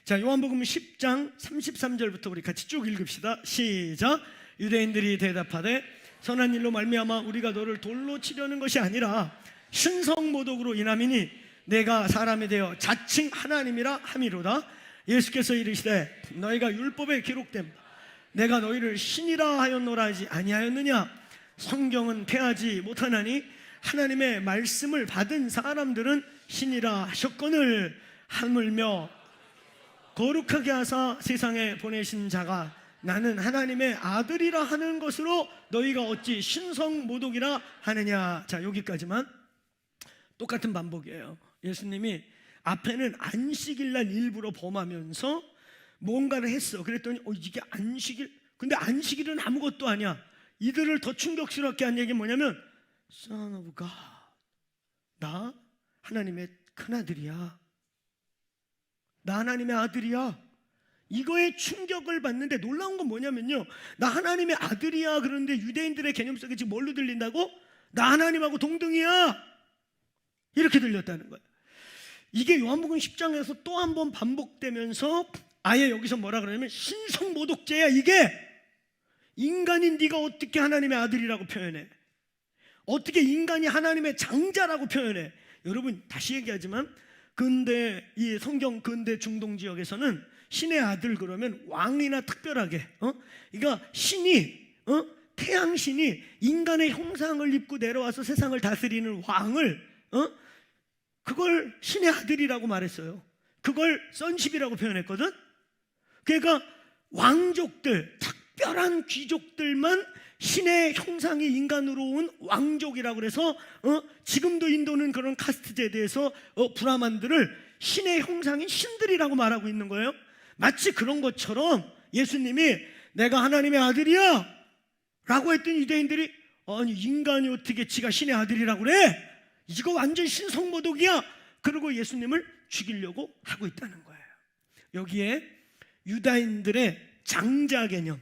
자, 요한복음 10장 33절부터 우리 같이 쭉 읽읍시다. 시작. 유대인들이 대답하되 선한 일로 말미암아 우리가 너를 돌로 치려는 것이 아니라 신성모독으로 인함이니 내가 사람이 되어 자칭 하나님이라 함이로다. 예수께서 이르시되 너희가 율법에 기록된 바 내가 너희를 신이라 하였노라 하지 아니하였느냐. 성경은 패하지 못하나니 하나님의 말씀을 받은 사람들은 신이라 하셨거늘 하물며 거룩하게 하사 세상에 보내신 자가 나는 하나님의 아들이라 하는 것으로 너희가 어찌 신성모독이라 하느냐. 자, 여기까지만. 똑같은 반복이에요. 예수님이 앞에는 안식일날 일부러 범하면서 뭔가를 했어. 그랬더니 이게 안식일, 근데 안식일은 아무것도 아니야. 이들을 더 충격스럽게 한 얘기는 뭐냐면 Son of God, 나 하나님의 큰아들이야, 나 하나님의 아들이야, 이거에 충격을 받는데 놀라운 건 뭐냐면요, 나 하나님의 아들이야. 그런데 유대인들의 개념 속에 지금 뭘로 들린다고? 나 하나님하고 동등이야, 이렇게 들렸다는 거예요. 이게 요한복음 10장에서 또 한 번 반복되면서 아예 여기서 뭐라 그러냐면 신성모독죄야. 이게 인간인 네가 어떻게 하나님의 아들이라고 표현해? 어떻게 인간이 하나님의 장자라고 표현해? 여러분, 다시 얘기하지만 근대 이 성경 근대 중동 지역에서는 신의 아들 그러면 왕이나 특별하게 그러니까 신이 태양신이 인간의 형상을 입고 내려와서 세상을 다스리는 왕을 그걸 신의 아들이라고 말했어요. 그걸 sonship이라고 표현했거든. 그러니까 왕족들, 특별한 귀족들만 신의 형상이 인간으로 온 왕족이라고 그래서 지금도 인도는 그런 카스트 제도에서 브라만들을 신의 형상인 신들이라고 말하고 있는 거예요. 마치 그런 것처럼 예수님이 내가 하나님의 아들이야 라고 했더니 유대인들이 아니 인간이 어떻게 지가 신의 아들이라고 그래? 이거 완전 신성모독이야. 그리고 예수님을 죽이려고 하고 있다는 거예요. 여기에 유다인들의 장자 개념,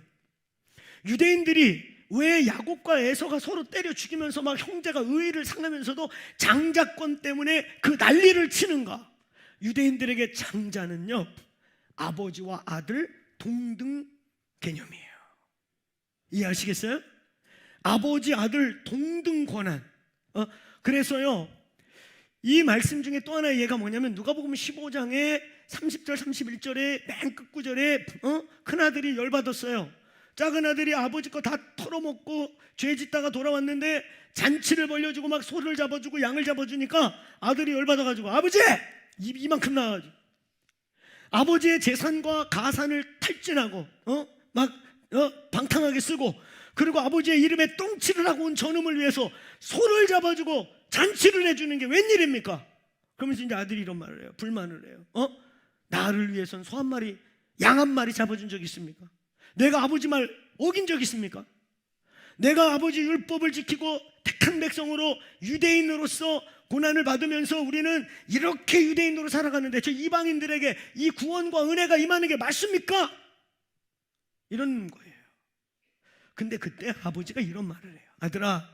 유대인들이 왜 야곱과 에서가 서로 때려 죽이면서 막 형제가 의의를 상하면서도 장자권 때문에 그 난리를 치는가? 유대인들에게 장자는요, 아버지와 아들 동등 개념이에요. 이해하시겠어요? 아버지 아들 동등 권한. 그래서요, 이 말씀 중에 또 하나의 예가 뭐냐면 누가복음 15장에 30절 31절에 맨 끝구절에 큰아들이 열받았어요. 작은 아들이 아버지 거 다 털어먹고 죄 짓다가 돌아왔는데 잔치를 벌려주고 막 소를 잡아주고 양을 잡아주니까 아들이 열받아가지고 아버지! 이만큼 나와가지고 아버지의 재산과 가산을 탈진하고 방탕하게 쓰고, 그리고 아버지의 이름에 똥칠을 하고 온 저놈을 위해서 소를 잡아주고 잔치를 해주는 게 웬일입니까? 그러면서 이제 아들이 이런 말을 해요. 불만을 해요. 나를 위해선 소 한 마리, 양 한 마리 잡아준 적 있습니까? 내가 아버지 말 어긴 적 있습니까? 내가 아버지 율법을 지키고 택한 백성으로 유대인으로서 고난을 받으면서 우리는 이렇게 유대인으로 살아가는데 저 이방인들에게 이 구원과 은혜가 임하는 게 맞습니까? 이런 거예요. 근데 그때 아버지가 이런 말을 해요. 아들아,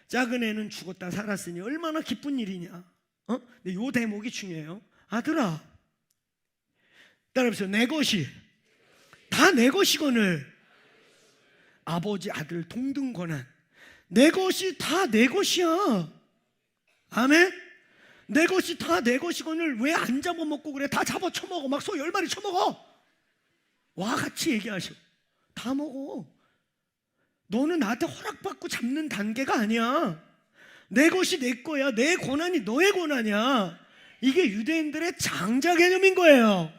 작은 애는 죽었다 살았으니 얼마나 기쁜 일이냐. 근데 요 대목이 중요해요. 아들아, 따라해보세요. 내 것이 다 내 것이거늘. 아버지 아들 동등 권한. 내 것이 다 내 것이야. 아멘. 내 것이 다 내 것이거늘 왜 안 잡아먹고 그래? 다 잡아 쳐먹어. 막 소 10마리 쳐먹어. 와 같이 얘기하셔. 다 먹어. 너는 나한테 허락받고 잡는 단계가 아니야. 내 것이 내 거야. 내 권한이 너의 권한이야. 이게 유대인들의 장자 개념인 거예요.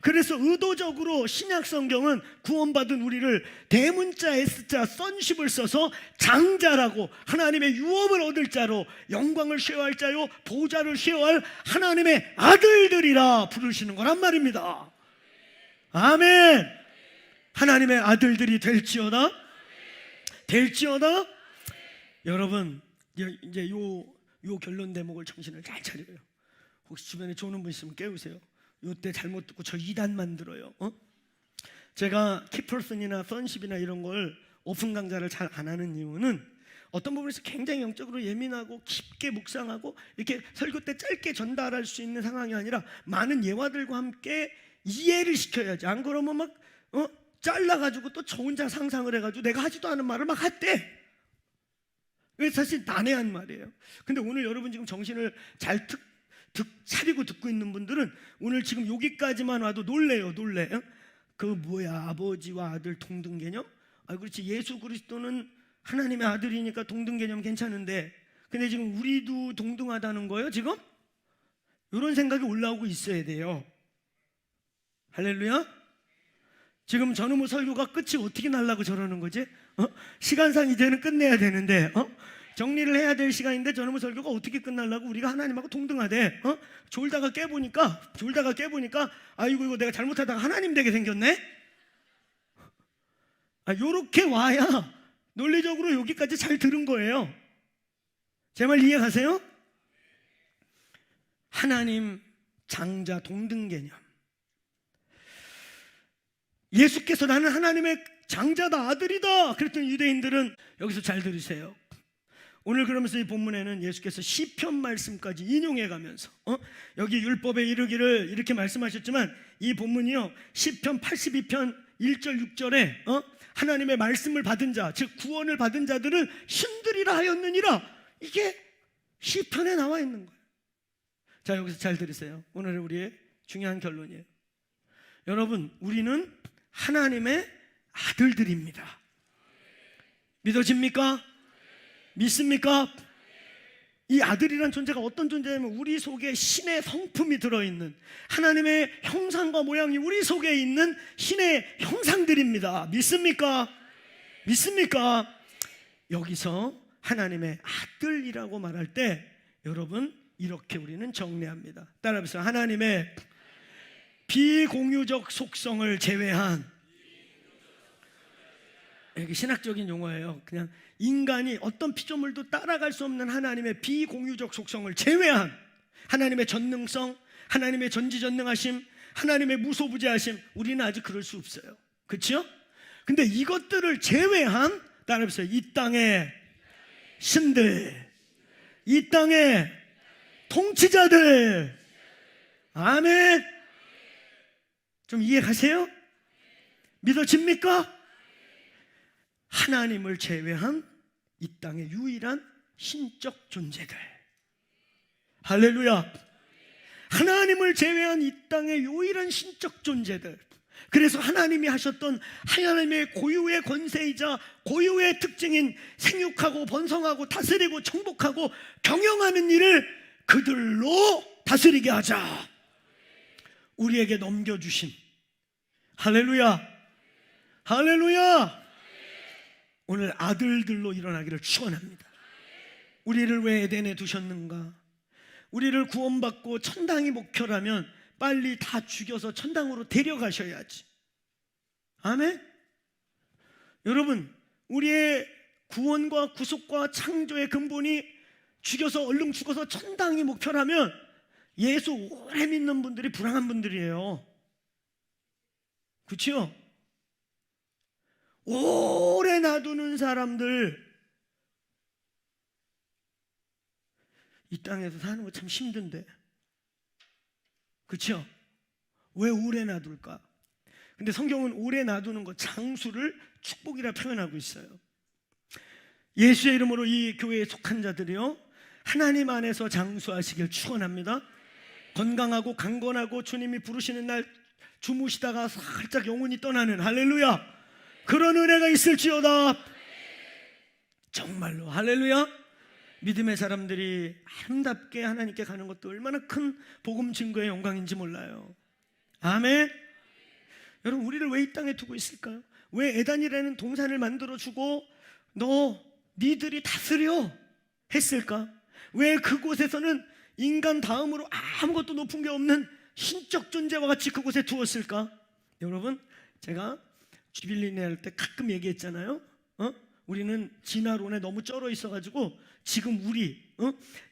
그래서 의도적으로 신약 성경은 구원받은 우리를 대문자 S자 sonship을 써서 장자라고, 하나님의 유업을 얻을 자로, 영광을 쉐어할 자요 보좌를 쉐어할 하나님의 아들들이라 부르시는 거란 말입니다. 아멘. 하나님의 아들들이 될지어다. 될지어다. 여러분, 이제 요 결론 대목을 정신을 잘 차려요. 혹시 주변에 좋은 분 있으면 깨우세요. 요때 잘못 듣고 저 2단 만들어요. 제가 키퍼슨이나 sonship이나 이런 걸 오픈 강좌를 잘 안 하는 이유는 어떤 부분에서 굉장히 영적으로 예민하고 깊게 묵상하고 이렇게 설교 때 짧게 전달할 수 있는 상황이 아니라 많은 예화들과 함께 이해를 시켜야지. 안 그러면 막 잘라가지고 또 저 혼자 상상을 해가지고 내가 하지도 않은 말을 막 했대. 그게 사실 난해한 말이에요. 근데 오늘 여러분 지금 정신을 잘 차리고 듣고 있는 분들은 오늘 지금 여기까지만 와도 놀래요. 놀래. 그 뭐야, 아버지와 아들 동등 개념? 그렇지, 예수 그리스도는 하나님의 아들이니까 동등 개념 괜찮은데, 근데 지금 우리도 동등하다는 거예요 지금? 이런 생각이 올라오고 있어야 돼요. 할렐루야. 지금 저놈의 설교가 끝이 어떻게 날라고 저러는 거지? 시간상 이제는 끝내야 되는데 정리를 해야 될 시간인데 저놈의 설교가 어떻게 끝날라고? 우리가 하나님하고 동등하대. 졸다가 깨보니까 아이고 이거 내가 잘못하다가 하나님 되게 생겼네. 요렇게 와야 논리적으로 여기까지 잘 들은 거예요. 제 말 이해가세요? 하나님 장자 동등 개념. 예수께서 나는 하나님의 장자다, 아들이다 그랬더니 유대인들은, 여기서 잘 들으세요. 오늘 그러면서 이 본문에는 예수께서 시편 말씀까지 인용해 가면서 여기 율법에 이르기를 이렇게 말씀하셨지만, 이 본문이요 시편 82편 1절 6절에 하나님의 말씀을 받은 자, 즉 구원을 받은 자들은 신들이라 하였느니라, 이게 시편에 나와 있는 거예요. 자, 여기서 잘 들으세요. 오늘의 우리의 중요한 결론이에요. 여러분, 우리는 하나님의 아들들입니다. 믿어집니까? 믿습니까? 이 아들이란 존재가 어떤 존재냐면, 우리 속에 신의 성품이 들어있는, 하나님의 형상과 모양이 우리 속에 있는 신의 형상들입니다. 믿습니까? 믿습니까? 여기서 하나님의 아들이라고 말할 때 여러분, 이렇게 우리는 정리합니다. 따라해보세요. 하나님의 비공유적 속성을 제외한, 이게 신학적인 용어예요. 그냥 인간이 어떤 피조물도 따라갈 수 없는 하나님의 비공유적 속성을 제외한 하나님의 전능성, 하나님의 전지전능하심, 하나님의 무소부재하심, 우리는 아직 그럴 수 없어요. 그렇죠? 근데 이것들을 제외한, 따라해보세요. 이 땅의 신들, 이 땅의 통치자들. 아멘. 좀 이해가세요? 믿어집니까? 하나님을 제외한 이 땅의 유일한 신적 존재들. 할렐루야. 하나님을 제외한 이 땅의 유일한 신적 존재들. 그래서 하나님이 하셨던 하나님의 고유의 권세이자 고유의 특징인 생육하고 번성하고 다스리고 정복하고 경영하는 일을 그들로 다스리게 하자, 우리에게 넘겨주신, 할렐루야, 할렐루야, 오늘 아들들로 일어나기를 축원합니다. 우리를 왜 에덴에 두셨는가? 우리를 구원받고 천당이 목표라면 빨리 다 죽여서 천당으로 데려가셔야지. 아멘? 여러분, 우리의 구원과 구속과 창조의 근본이 죽여서 얼른 죽어서 천당이 목표라면 예수 오래 믿는 분들이 불행한 분들이에요. 그렇죠? 오래 놔두는 사람들, 이 땅에서 사는 거 참 힘든데, 그렇죠? 왜 오래 놔둘까? 근데 성경은 오래 놔두는 것, 장수를 축복이라 표현하고 있어요. 예수의 이름으로 이 교회에 속한 자들이요, 하나님 안에서 장수하시길 축원합니다. 건강하고 강건하고 주님이 부르시는 날 주무시다가 살짝 영혼이 떠나는, 할렐루야, 그런 은혜가 있을지어다. 정말로 할렐루야. 믿음의 사람들이 아름답게 하나님께 가는 것도 얼마나 큰 복음 증거의 영광인지 몰라요. 아멘. 여러분, 우리를 왜 이 땅에 두고 있을까요? 왜 에단이라는 동산을 만들어주고 니들이 다스려 했을까? 왜 그곳에서는 인간 다음으로 아무것도 높은 게 없는 신적 존재와 같이 그곳에 두었을까? 여러분, 제가 주빌리네 할 때 가끔 얘기했잖아요. 우리는 진화론에 너무 쩔어 있어가지고 지금 우리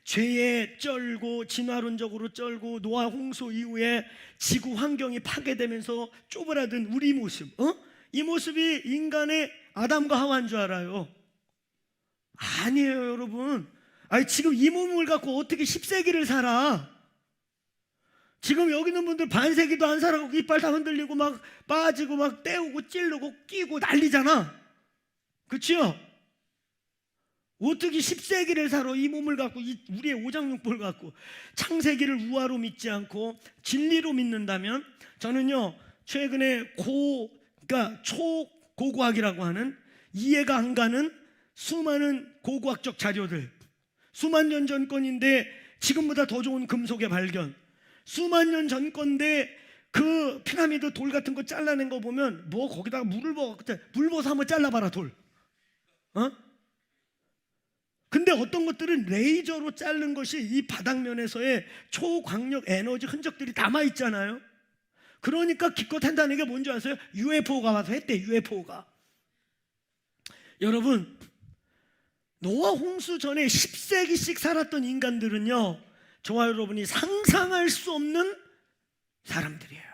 죄에 쩔고 진화론적으로 쩔고 노아 홍수 이후에 지구 환경이 파괴되면서 쪼그라든 우리 모습, 이 모습이 인간의 아담과 하와인 줄 알아요. 아니에요, 여러분. 아니, 지금 이 몸을 갖고 어떻게 10세기를 살아? 지금 여기 있는 분들 반세기도 안 살아고 이빨 다 흔들리고 막 빠지고 막 떼우고 찌르고 끼고 난리잖아. 그렇죠? 어떻게 10세기를 살아? 이 몸을 갖고, 우리의 오장육부를 갖고. 창세기를 우화로 믿지 않고 진리로 믿는다면, 저는요 최근에 그러니까 초고고학이라고 하는 이해가 안 가는 수많은 고고학적 자료들, 수만 년 전 건인데 지금보다 더 좋은 금속의 발견, 수만 년 전 건데 그 피라미드 돌 같은 거 잘라낸 거 보면 뭐 거기다가 물 부어서 한번 잘라봐라, 돌. 근데 어떤 것들은 레이저로 자른 것이 이 바닥면에서의 초광력 에너지 흔적들이 남아있잖아요. 그러니까 기껏 한다는 게 뭔지 아세요? UFO가 와서 했대, UFO가. 여러분, 노아 홍수 전에 10세기씩 살았던 인간들은요, 저와 여러분이 상상할 수 없는 사람들이에요.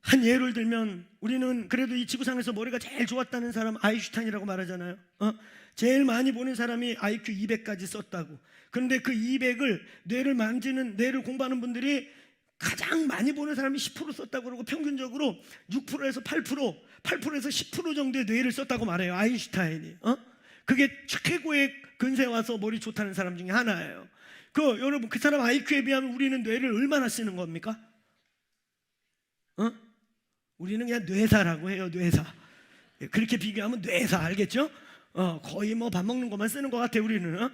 한 예를 들면 우리는 그래도 이 지구상에서 머리가 제일 좋았다는 사람 아인슈타인이라고 말하잖아요. 제일 많이 보는 사람이 IQ 200까지 썼다고. 그런데 그 200을 뇌를 공부하는 분들이 가장 많이 보는 사람이 10% 썼다고 그러고 평균적으로 6%에서 8%에서 10% 정도의 뇌를 썼다고 말해요. 아인슈타인이. 그게 최고의 근세에 와서 머리 좋다는 사람 중에 하나예요. 여러분 그 사람 IQ에 비하면 우리는 뇌를 얼마나 쓰는 겁니까? 우리는 그냥 뇌사라고 해요. 뇌사. 그렇게 비교하면 뇌사, 알겠죠? 거의 뭐 밥 먹는 것만 쓰는 것 같아요 우리는.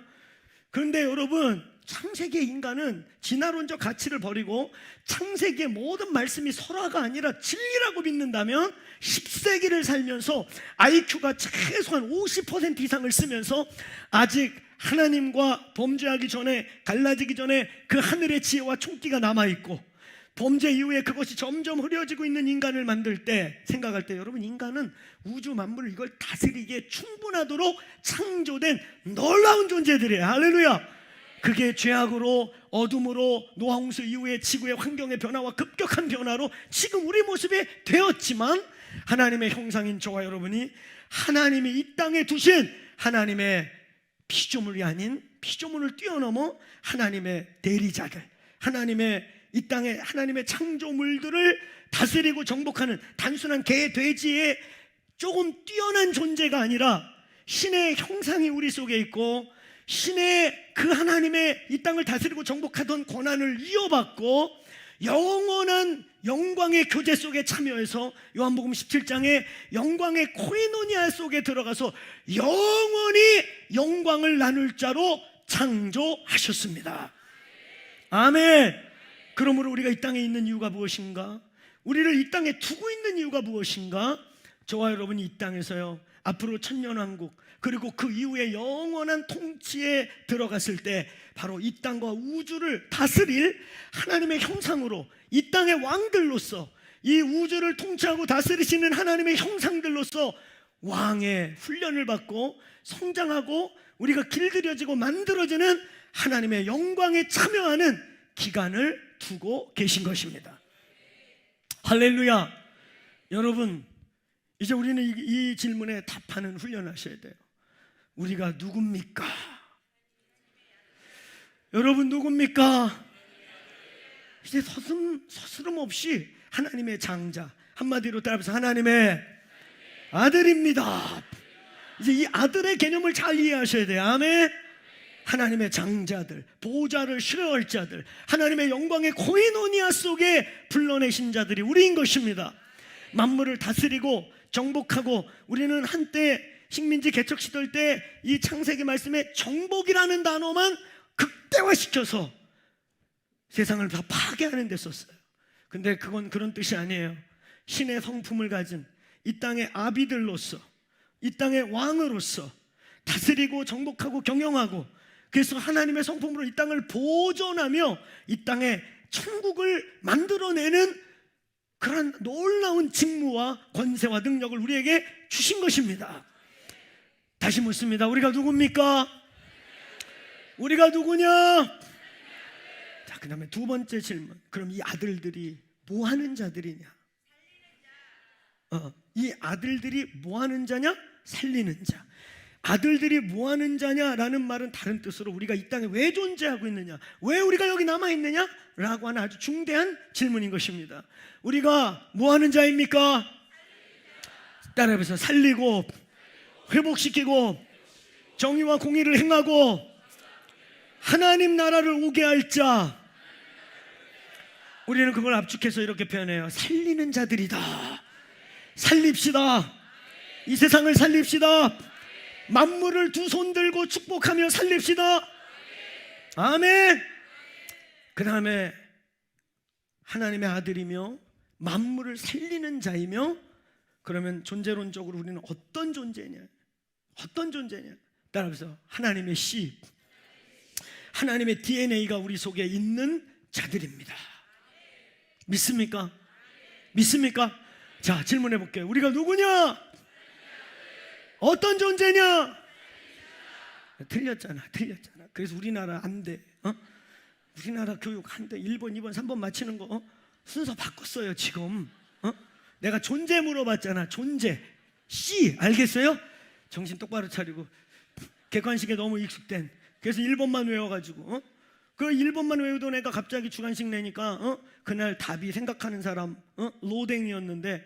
그런데 여러분 창세기의 인간은 진화론적 가치를 버리고 창세기의 모든 말씀이 설화가 아니라 진리라고 믿는다면 10세기를 살면서 IQ가 최소한 50% 이상을 쓰면서 아직 하나님과 범죄하기 전에, 갈라지기 전에 그 하늘의 지혜와 총기가 남아있고 범죄 이후에 그것이 점점 흐려지고 있는 인간을 만들 때, 생각할 때 여러분 인간은 우주 만물을 이걸 다스리기에 충분하도록 창조된 놀라운 존재들이에요. 할렐루야. 그게 죄악으로, 어둠으로, 노아홍수 이후에 지구의 환경의 변화와 급격한 변화로 지금 우리 모습이 되었지만 하나님의 형상인 저와 여러분이 하나님이 이 땅에 두신 하나님의 피조물이 아닌, 피조물을 뛰어넘어 하나님의 대리자들, 이 땅에 하나님의 창조물들을 다스리고 정복하는 단순한 개, 돼지의 조금 뛰어난 존재가 아니라 신의 형상이 우리 속에 있고 신의 그 하나님의 이 땅을 다스리고 정복하던 권한을 이어받고 영원한 영광의 교제 속에 참여해서 요한복음 17장에 영광의 코이노니아 속에 들어가서 영원히 영광을 나눌 자로 창조하셨습니다. 아멘. 그러므로 우리가 이 땅에 있는 이유가 무엇인가? 우리를 이 땅에 두고 있는 이유가 무엇인가? 저와 여러분이 이 땅에서요 앞으로 천년왕국 그리고 그 이후에 영원한 통치에 들어갔을 때 바로 이 땅과 우주를 다스릴 하나님의 형상으로, 이 땅의 왕들로서, 이 우주를 통치하고 다스리시는 하나님의 형상들로서 왕의 훈련을 받고 성장하고 우리가 길들여지고 만들어지는 하나님의 영광에 참여하는 기간을 두고 계신 것입니다. 할렐루야. 여러분 이제 우리는 이 질문에 답하는 훈련을 하셔야 돼요. 우리가 누굽니까? 여러분 누굽니까? 이제 서스럼 없이 하나님의 장자, 한마디로 따라서 하나님의 아들입니다. 이제 이 아들의 개념을 잘 이해하셔야 돼요. 아멘. 하나님의 장자들, 보호자를 수료할 자들, 하나님의 영광의 코이노니아 속에 불러내신 자들이 우리인 것입니다. 만물을 다스리고 정복하고, 우리는 한때 식민지 개척 시절 때 이 창세기 말씀에 정복이라는 단어만 극대화시켜서 세상을 다 파괴하는 데 썼어요. 근데 그건 그런 뜻이 아니에요. 신의 성품을 가진 이 땅의 아비들로서, 이 땅의 왕으로서 다스리고 정복하고 경영하고, 그래서 하나님의 성품으로 이 땅을 보존하며 이 땅에 천국을 만들어내는 그런 놀라운 직무와 권세와 능력을 우리에게 주신 것입니다. 다시 묻습니다. 우리가 누굽니까? 우리가 누구냐? 자, 그 다음에 두 번째 질문. 그럼 이 아들들이 뭐 하는 자들이냐? 이 아들들이 뭐 하는 자냐? 살리는 자. 아들들이 뭐 하는 자냐라는 말은 다른 뜻으로 우리가 이 땅에 왜 존재하고 있느냐, 왜 우리가 여기 남아있느냐 라고 하는 아주 중대한 질문인 것입니다. 우리가 뭐 하는 자입니까? 따라해보세요. 살리고 회복시키고 정의와 공의를 행하고 하나님 나라를 오게 할 자. 우리는 그걸 압축해서 이렇게 표현해요. 살리는 자들이다. 살립시다. 이 세상을 살립시다. 만물을 두 손 들고 축복하며 살립시다. 아멘. 그 다음에 하나님의 아들이며 만물을 살리는 자이며, 그러면 존재론적으로 우리는 어떤 존재냐? 어떤 존재냐? 따라서 하나님의 씨, 하나님의 DNA가 우리 속에 있는 자들입니다. 믿습니까? 믿습니까? 자, 질문해 볼게요. 우리가 누구냐? 어떤 존재냐? 틀렸잖아. 그래서 우리나라 안 돼. 우리나라 교육 한 대 1번, 2번, 3번 맞히는 거 순서 바꿨어요 지금. 내가 존재 물어봤잖아. 존재. C 알겠어요? 정신 똑바로 차리고 객관식에 너무 익숙된. 그래서 1번만 외워가지고 그 1번만 외우던 애가 갑자기 주관식 내니까 그날 답이 생각하는 사람 로댕이었는데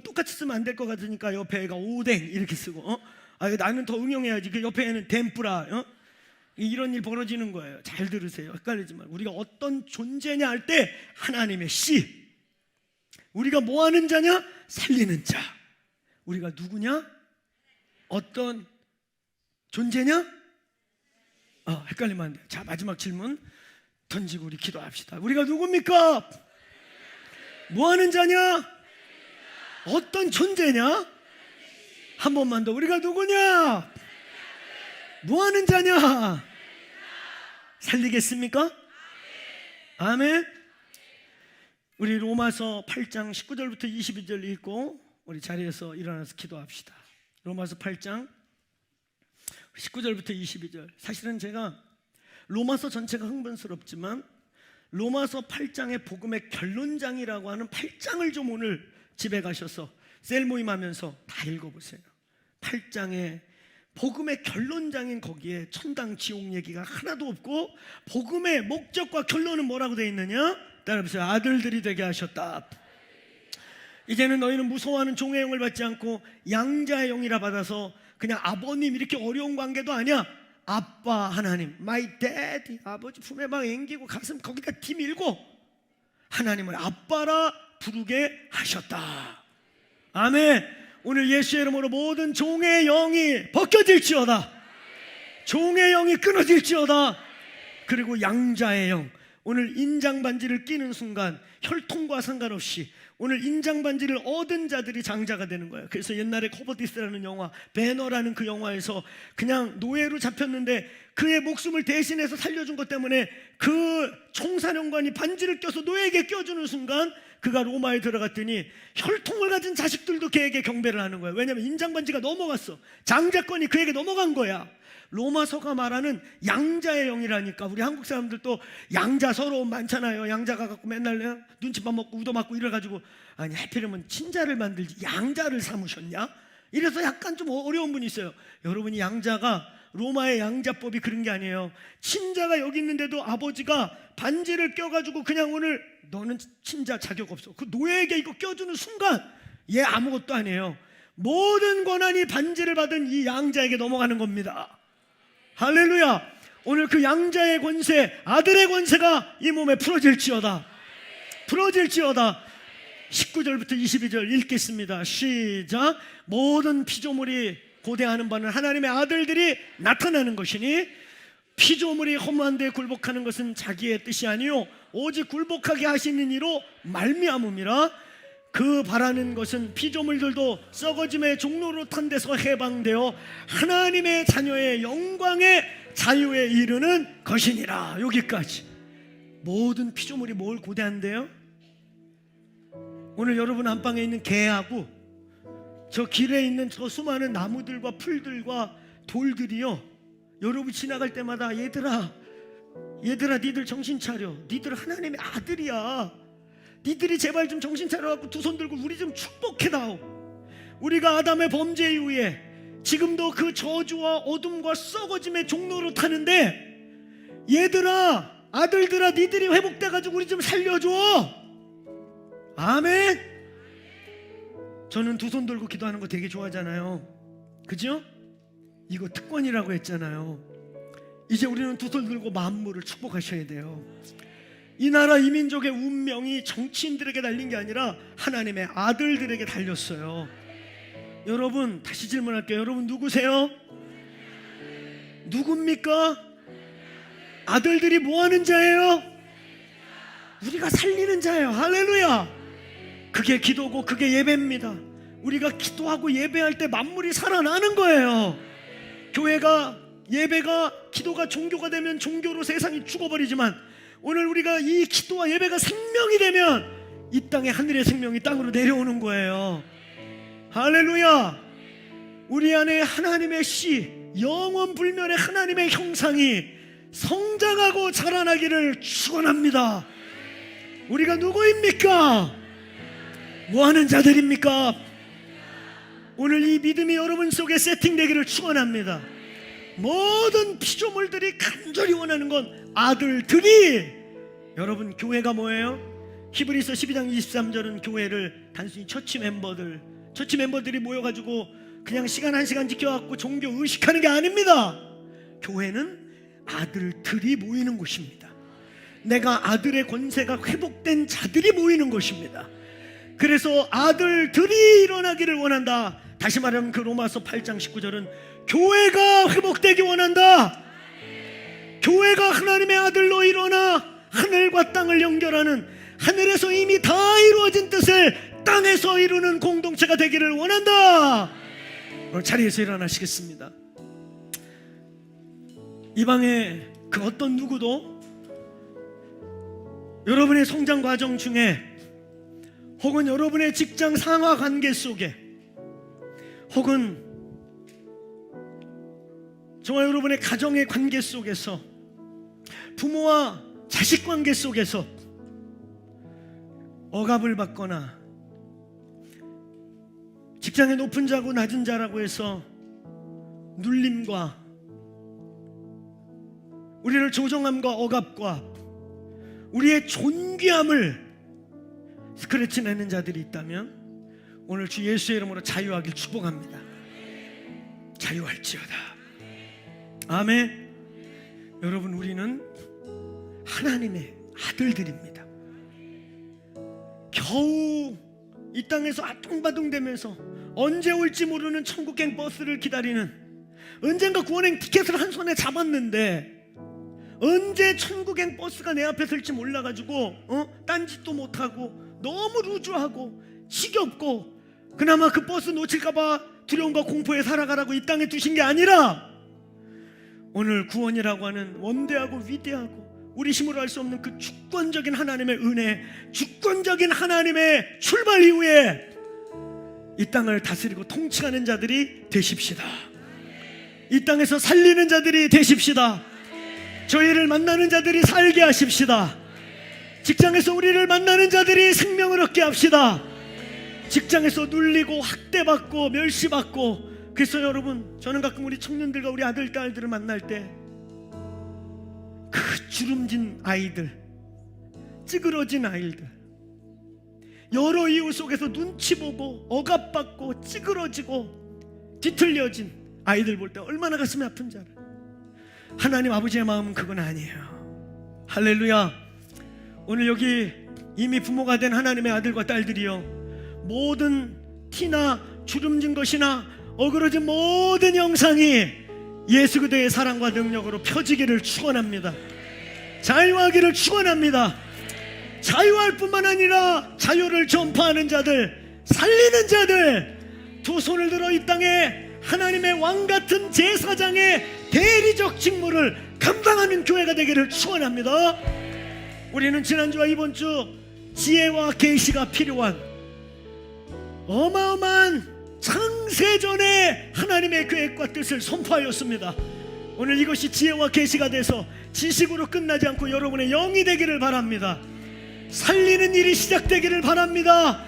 똑같이 쓰면 안 될 것 같으니까 옆에 애가 오댕 이렇게 쓰고 나는 더 응용해야지. 그 옆에 애는 덴뿌라. 이런 일 벌어지는 거예요. 잘 들으세요. 헷갈리지 말고. 우리가 어떤 존재냐 할 때 하나님의 씨. 우리가 뭐 하는 자냐? 살리는 자. 우리가 누구냐? 어떤 존재냐? 헷갈리면 안 돼요. 자, 마지막 질문 던지고 우리 기도합시다. 우리가 누굽니까? 뭐 하는 자냐? 어떤 존재냐? 한 번만 더. 우리가 누구냐? 뭐 하는 자냐? 살리겠습니까? 아멘. 우리 로마서 8장 19절부터 22절 읽고 우리 자리에서 일어나서 기도합시다. 로마서 8장 19절부터 22절. 사실은 제가 로마서 전체가 흥분스럽지만 로마서 8장의 복음의 결론장이라고 하는 8장을 좀 오늘 집에 가셔서 셀 모임하면서 다 읽어보세요. 8장의 복음의 결론장인 거기에 천당 지옥 얘기가 하나도 없고 복음의 목적과 결론은 뭐라고 되어 있느냐? 따라해보세요. 아들들이 되게 하셨다. 이제는 너희는 무서워하는 종의 영을 받지 않고 양자의 영이라 받아서 그냥 아버님 이렇게 어려운 관계도 아니야. 아빠 하나님, my daddy, 아버지 품에 막 앵기고 가슴 거기다 티 밀고 하나님을 아빠라 부르게 하셨다. 아멘. 오늘 예수의 이름으로 모든 종의 영이 벗겨질지어다. 종의 영이 끊어질지어다. 그리고 양자의 영, 오늘 인장반지를 끼는 순간 혈통과 상관없이 오늘 인장반지를 얻은 자들이 장자가 되는 거예요. 그래서 옛날에 코버디스라는 영화, 배너라는 그 영화에서 그냥 노예로 잡혔는데 그의 목숨을 대신해서 살려준 것 때문에 그 총사령관이 반지를 껴서 노예에게 껴주는 순간 그가 로마에 들어갔더니 혈통을 가진 자식들도 그에게 경배를 하는 거예요. 왜냐하면 인장반지가 넘어갔어. 장자권이 그에게 넘어간 거야. 로마서가 말하는 양자의 영이라니까. 우리 한국 사람들도 양자 서러움 많잖아요. 양자가 갖고 맨날 눈치밥 먹고 우도맞고 이래가지고 아니 하필이면 친자를 만들지 양자를 삼으셨냐? 이래서 약간 좀 어려운 분이 있어요. 여러분이 양자가 로마의 양자법이 그런 게 아니에요. 친자가 여기 있는데도 아버지가 반지를 껴가지고 그냥 오늘 너는 친자 자격 없어. 그 노예에게 이거 껴주는 순간 얘 아무것도 아니에요. 모든 권한이 반지를 받은 이 양자에게 넘어가는 겁니다. 할렐루야. 오늘 그 양자의 권세, 아들의 권세가 이 몸에 풀어질지어다. 풀어질지어다. 19절부터 22절 읽겠습니다. 시작. 모든 피조물이 고대하는 바는 하나님의 아들들이 나타나는 것이니 피조물이 허무한 데 굴복하는 것은 자기의 뜻이 아니요 오직 굴복하게 하시는 이로 말미암음이라. 그 바라는 것은 피조물들도 썩어짐의 종로로 탄 데서 해방되어 하나님의 자녀의 영광의 자유에 이르는 것이니라. 여기까지. 모든 피조물이 뭘 고대한대요? 오늘 여러분 안방에 있는 개하고 저 길에 있는 저 수많은 나무들과 풀들과 돌들이요, 여러분 지나갈 때마다 얘들아 니들 정신 차려. 니들 하나님의 아들이야. 니들이 제발 좀 정신 차려갖고 두 손 들고 우리 좀 축복해다오. 우리가 아담의 범죄 이후에 지금도 그 저주와 어둠과 썩어짐의 종로로 타는데 얘들아 아들들아 니들이 회복돼가지고 우리 좀 살려줘. 아멘. 저는 두 손 들고 기도하는 거 되게 좋아하잖아요. 그죠? 이거 특권이라고 했잖아요. 이제 우리는 두 손 들고 만물을 축복하셔야 돼요. 이 나라 이 민족의 운명이 정치인들에게 달린 게 아니라 하나님의 아들들에게 달렸어요. 여러분 다시 질문할게요. 여러분 누구세요? 누굽니까? 아들들이 뭐 하는 자예요? 우리가 살리는 자예요. 할렐루야. 그게 기도고 그게 예배입니다. 우리가 기도하고 예배할 때 만물이 살아나는 거예요. 교회가 예배가 기도가 종교가 되면 종교로 세상이 죽어버리지만 오늘 우리가 이 기도와 예배가 생명이 되면 이 땅에 하늘의 생명이 땅으로 내려오는 거예요. 할렐루야. 우리 안에 하나님의 씨, 영원 불멸의 하나님의 형상이 성장하고 자라나기를 축원합니다. 우리가 누구입니까? 뭐하는 자들입니까? 오늘 이 믿음이 여러분 속에 세팅되기를 축원합니다. 모든 피조물들이 간절히 원하는 건 아들들이, 여러분 교회가 뭐예요? 히브리서 12장 23절은 교회를 단순히 처치 멤버들이 모여가지고 그냥 시간 한 시간 지켜갖고 종교 의식하는 게 아닙니다. 교회는 아들들이 모이는 곳입니다. 내가 아들의 권세가 회복된 자들이 모이는 곳입니다. 그래서 아들들이 일어나기를 원한다. 다시 말하면 그 로마서 8장 19절은 교회가 회복되기 원한다. 교회가 하나님의 아들로 일어나 하늘과 땅을 연결하는, 하늘에서 이미 다 이루어진 뜻을 땅에서 이루는 공동체가 되기를 원한다. 오늘 자리에서 일어나시겠습니다. 이 방에 그 어떤 누구도 여러분의 성장 과정 중에, 혹은 여러분의 직장 상하 관계 속에, 혹은 정말 여러분의 가정의 관계 속에서, 부모와 자식 관계 속에서 억압을 받거나 직장의 높은 자고 낮은 자라고 해서 눌림과 우리를 조종함과 억압과 우리의 존귀함을 스크래치 내는 자들이 있다면 오늘 주 예수의 이름으로 자유하길 축복합니다. 자유할지어다. 아멘. 여러분, 우리는 하나님의 아들들입니다. 겨우 이 땅에서 아둥바둥대면서 언제 올지 모르는 천국행 버스를 기다리는, 언젠가 구원행 티켓을 한 손에 잡았는데 언제 천국행 버스가 내 앞에 설지 몰라가지고 딴짓도 못하고 너무 루즈하고 지겹고 그나마 그 버스 놓칠까봐 두려움과 공포에 살아가라고 이 땅에 두신 게 아니라, 오늘 구원이라고 하는 원대하고 위대하고 우리 힘으로 할 수 없는 그 주권적인 하나님의 은혜, 주권적인 하나님의 출발 이후에 이 땅을 다스리고 통치하는 자들이 되십시다. 이 땅에서 살리는 자들이 되십시다. 저희를 만나는 자들이 살게 하십시다. 직장에서 우리를 만나는 자들이 생명을 얻게 합시다. 직장에서 눌리고 학대받고 멸시받고, 그래서 여러분, 저는 가끔 우리 청년들과 우리 아들, 딸들을 만날 때 그 주름진 아이들, 찌그러진 아이들, 여러 이유 속에서 눈치 보고 억압받고 찌그러지고 뒤틀려진 아이들 볼 때 얼마나 가슴이 아픈 줄 알아요. 하나님 아버지의 마음은 그건 아니에요. 할렐루야. 오늘 여기 이미 부모가 된 하나님의 아들과 딸들이요, 모든 티나 주름진 것이나 어그러진 모든 영상이 예수 그대의 사랑과 능력으로 펴지기를 축원합니다. 자유하기를 축원합니다. 자유할 뿐만 아니라 자유를 전파하는 자들, 살리는 자들, 두 손을 들어 이 땅에 하나님의 왕같은 제사장의 대리적 직무를 감당하는 교회가 되기를 축원합니다. 우리는 지난주와 이번주 지혜와 계시가 필요한 어마어마한 창세전에 하나님의 계획과 뜻을 선포하였습니다. 오늘 이것이 지혜와 계시가 돼서 지식으로 끝나지 않고 여러분의 영이 되기를 바랍니다. 살리는 일이 시작되기를 바랍니다.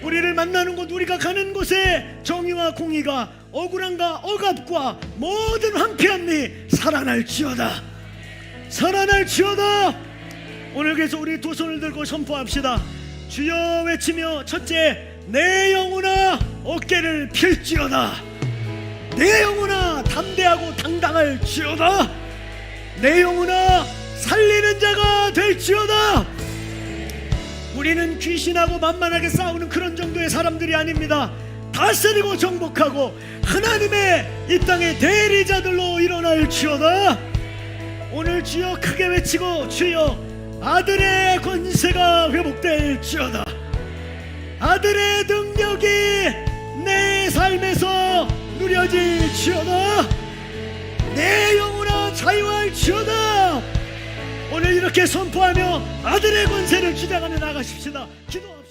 우리를 만나는 곳, 우리가 가는 곳에 정의와 공의가, 억울함과 억압과 모든 황폐함이 살아날지어다. 살아날지어다. 오늘 그래서 우리 두 손을 들고 선포합시다. 주여 외치며, 첫째, 내 영혼아 어깨를 필지어다. 내 영혼아 담대하고 당당할지어다. 내 영혼아 살리는 자가 될지어다. 우리는 귀신하고 만만하게 싸우는 그런 정도의 사람들이 아닙니다. 다스리고 정복하고 하나님의 이 땅의 대리자들로 일어날지어다. 오늘 주여 크게 외치고, 주여 아들의 권세가 회복될지어다. 아들의 능력이 내 삶에서 누려질지어다. 내 영혼아 자유할지어다. 오늘 이렇게 선포하며 아들의 권세를 주장하며 나가십시다. 기도합시다.